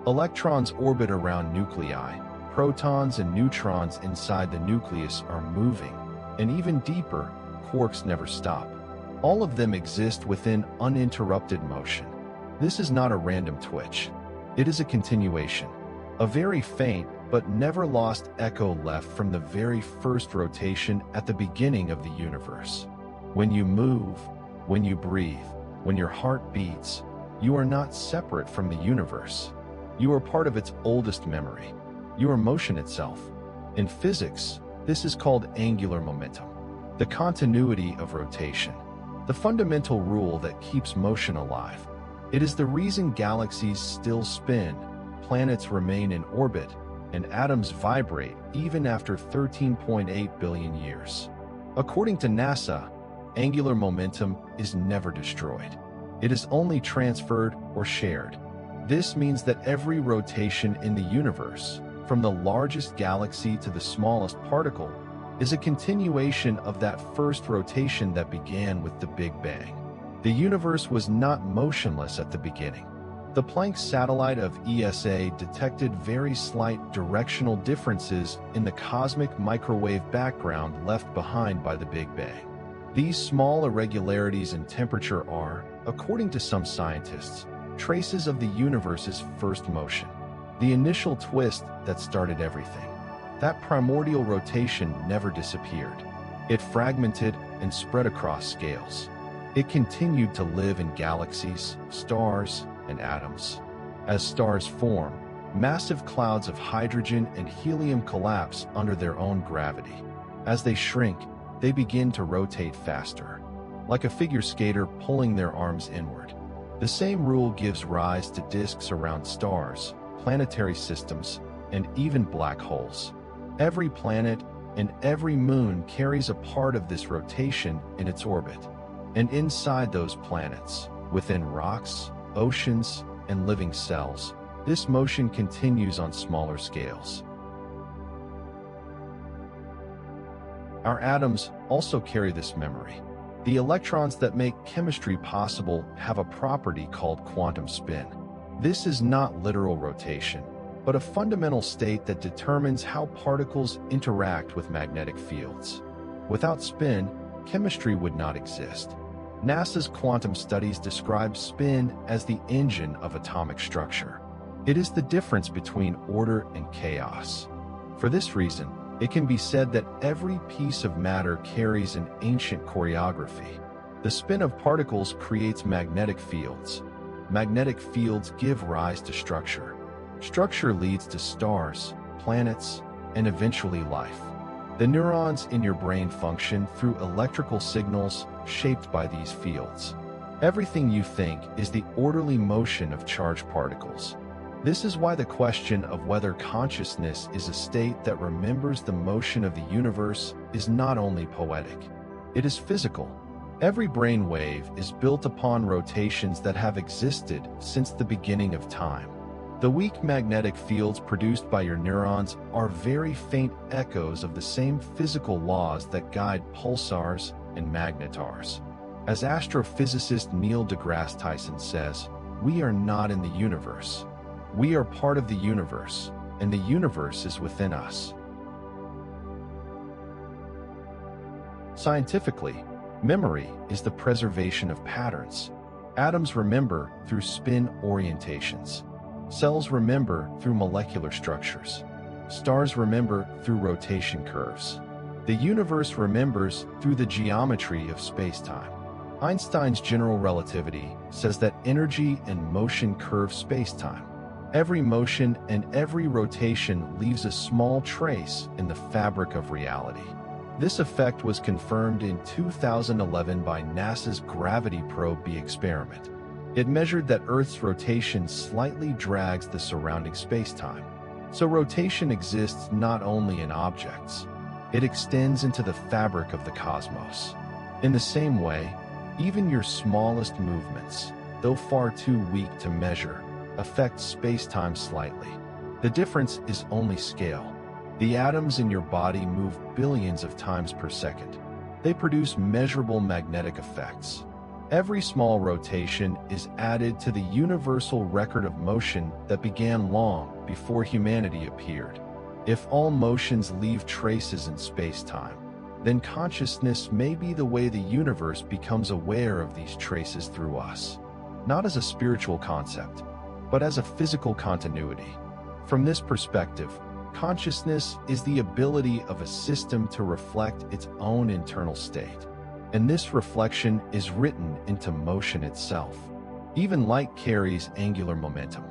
Electrons orbit around nuclei. Protons and neutrons inside the nucleus are moving. And even deeper, quarks never stop. All of them exist within uninterrupted motion. This is not a random twitch. It is a continuation. A very faint but never lost echo left from the very first rotation at the beginning of the universe. When you move, when you breathe, when your heart beats, you are not separate from the universe. You are part of its oldest memory. You are motion itself. In physics, this is called angular momentum, the continuity of rotation, the fundamental rule that keeps motion alive. It is the reason galaxies still spin, planets remain in orbit, and atoms vibrate even after 13.8 billion years. According to NASA, angular momentum is never destroyed. It is only transferred or shared. This means that every rotation in the universe, from the largest galaxy to the smallest particle, is a continuation of that first rotation that began with the Big Bang. The universe was not motionless at the beginning. The Planck satellite of ESA detected very slight directional differences in the cosmic microwave background left behind by the Big Bang. These small irregularities in temperature are, according to some scientists, traces of the universe's first motion, the initial twist that started everything. That primordial rotation never disappeared. It fragmented and spread across scales. It continued to live in galaxies, stars, and atoms. As stars form, massive clouds of hydrogen and helium collapse under their own gravity. As they shrink, they begin to rotate faster, like a figure skater pulling their arms inward. The same rule gives rise to disks around stars, planetary systems, and even black holes. Every planet and every moon carries a part of this rotation in its orbit. And inside those planets, within rocks, oceans, and living cells, this motion continues on smaller scales. Our atoms also carry this memory. The electrons that make chemistry possible have a property called quantum spin. This is not literal rotation, but a fundamental state that determines how particles interact with magnetic fields. Without spin, chemistry would not exist. NASA's quantum studies describe spin as the engine of atomic structure. It is the difference between order and chaos. For this reason, it can be said that every piece of matter carries an ancient choreography. The spin of particles creates magnetic fields. Magnetic fields give rise to structure. Structure leads to stars, planets, and eventually life. The neurons in your brain function through electrical signals shaped by these fields. Everything you think is the orderly motion of charged particles. This is why the question of whether consciousness is a state that remembers the motion of the universe is not only poetic. It is physical. Every brain wave is built upon rotations that have existed since the beginning of time. The weak magnetic fields produced by your neurons are very faint echoes of the same physical laws that guide pulsars and magnetars. As astrophysicist Neil deGrasse Tyson says, "We are not in the universe. We are part of the universe, and the universe is within us." Scientifically, memory is the preservation of patterns. Atoms remember through spin orientations. Cells remember through molecular structures. Stars remember through rotation curves. The universe remembers through the geometry of space-time. Einstein's general relativity says that energy and motion curve space-time. Every motion and every rotation leaves a small trace in the fabric of reality. This effect was confirmed in 2011 by NASA's Gravity Probe B experiment. It measured that Earth's rotation slightly drags the surrounding space-time. So rotation exists not only in objects, it extends into the fabric of the cosmos. In the same way, even your smallest movements, though far too weak to measure, affect space-time slightly. The difference is only scale. The atoms in your body move billions of times per second. They produce measurable magnetic effects. Every small rotation is added to the universal record of motion that began long before humanity appeared. If all motions leave traces in space-time, then consciousness may be the way the universe becomes aware of these traces through us, not as a spiritual concept, but as a physical continuity. From this perspective, consciousness is the ability of a system to reflect its own internal state. And this reflection is written into motion itself. Even light carries angular momentum.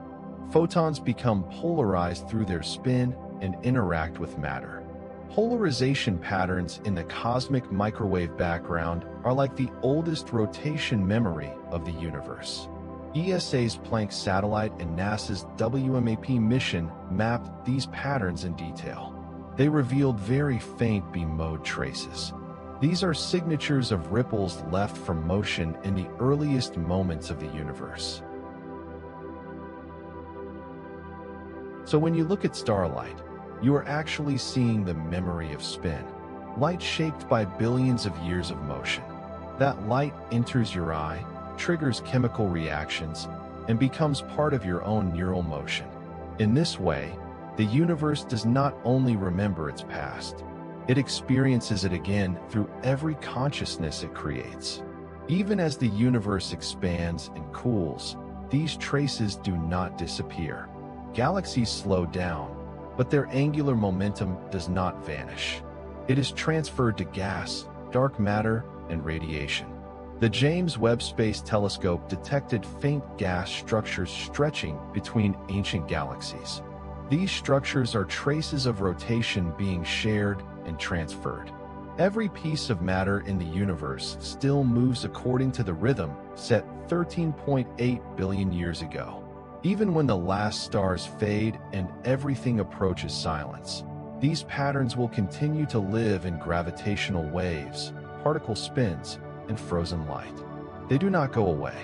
Photons become polarized through their spin and interact with matter. Polarization patterns in the cosmic microwave background are like the oldest rotation memory of the universe. ESA's Planck satellite and NASA's WMAP mission mapped these patterns in detail. They revealed very faint beam mode traces. These are signatures of ripples left from motion in the earliest moments of the universe. So when you look at starlight, you are actually seeing the memory of spin, light shaped by billions of years of motion. That light enters your eye, triggers chemical reactions, and becomes part of your own neural motion. In this way, the universe does not only remember its past, it experiences it again through every consciousness it creates. Even as the universe expands and cools, these traces do not disappear. Galaxies slow down, but their angular momentum does not vanish. It is transferred to gas, dark matter, and radiation. The James Webb Space Telescope detected faint gas structures stretching between ancient galaxies. These structures are traces of rotation being shared and transferred. Every piece of matter in the universe still moves according to the rhythm set 13.8 billion years ago. Even when the last stars fade and everything approaches silence, these patterns will continue to live in gravitational waves, particle spins, and frozen light. They do not go away.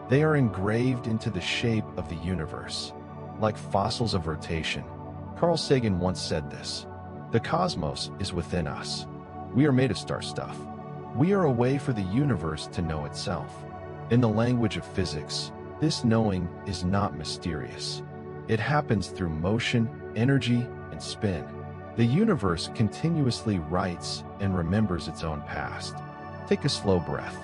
They are engraved into the shape of the universe. Like fossils of rotation, Carl Sagan once said this: "The cosmos is within us. We are made of star stuff. We are a way for the universe to know itself." In the language of physics, this knowing is not mysterious. It happens through motion, energy, and spin. The universe continuously writes and remembers its own past. Take a slow breath.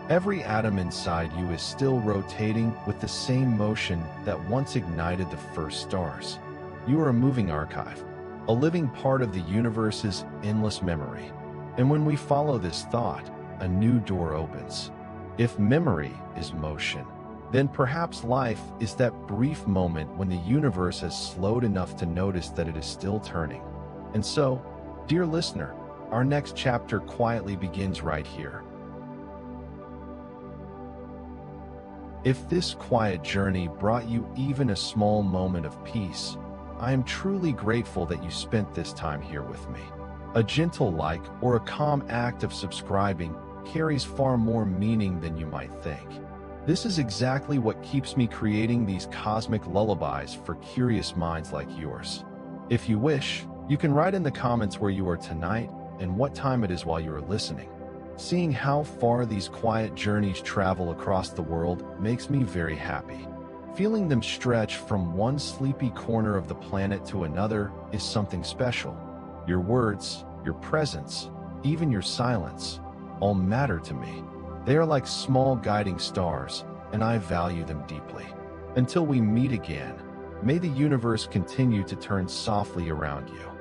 Every atom inside you is still rotating with the same motion that once ignited the first stars. You are a moving archive, a living part of the universe's endless memory. And when we follow this thought, a new door opens. If memory is motion, then perhaps life is that brief moment when the universe has slowed enough to notice that it is still turning. And so, dear listener, our next chapter quietly begins right here. If this quiet journey brought you even a small moment of peace, I am truly grateful that you spent this time here with me. A gentle like or a calm act of subscribing carries far more meaning than you might think. This is exactly what keeps me creating these cosmic lullabies for curious minds like yours. If you wish, you can write in the comments where you are tonight and what time it is while you are listening. Seeing how far these quiet journeys travel across the world makes me very happy. Feeling them stretch from one sleepy corner of the planet to another is something special. Your words, your presence, even your silence, all matter to me. They are like small guiding stars, and I value them deeply. Until we meet again, may the universe continue to turn softly around you.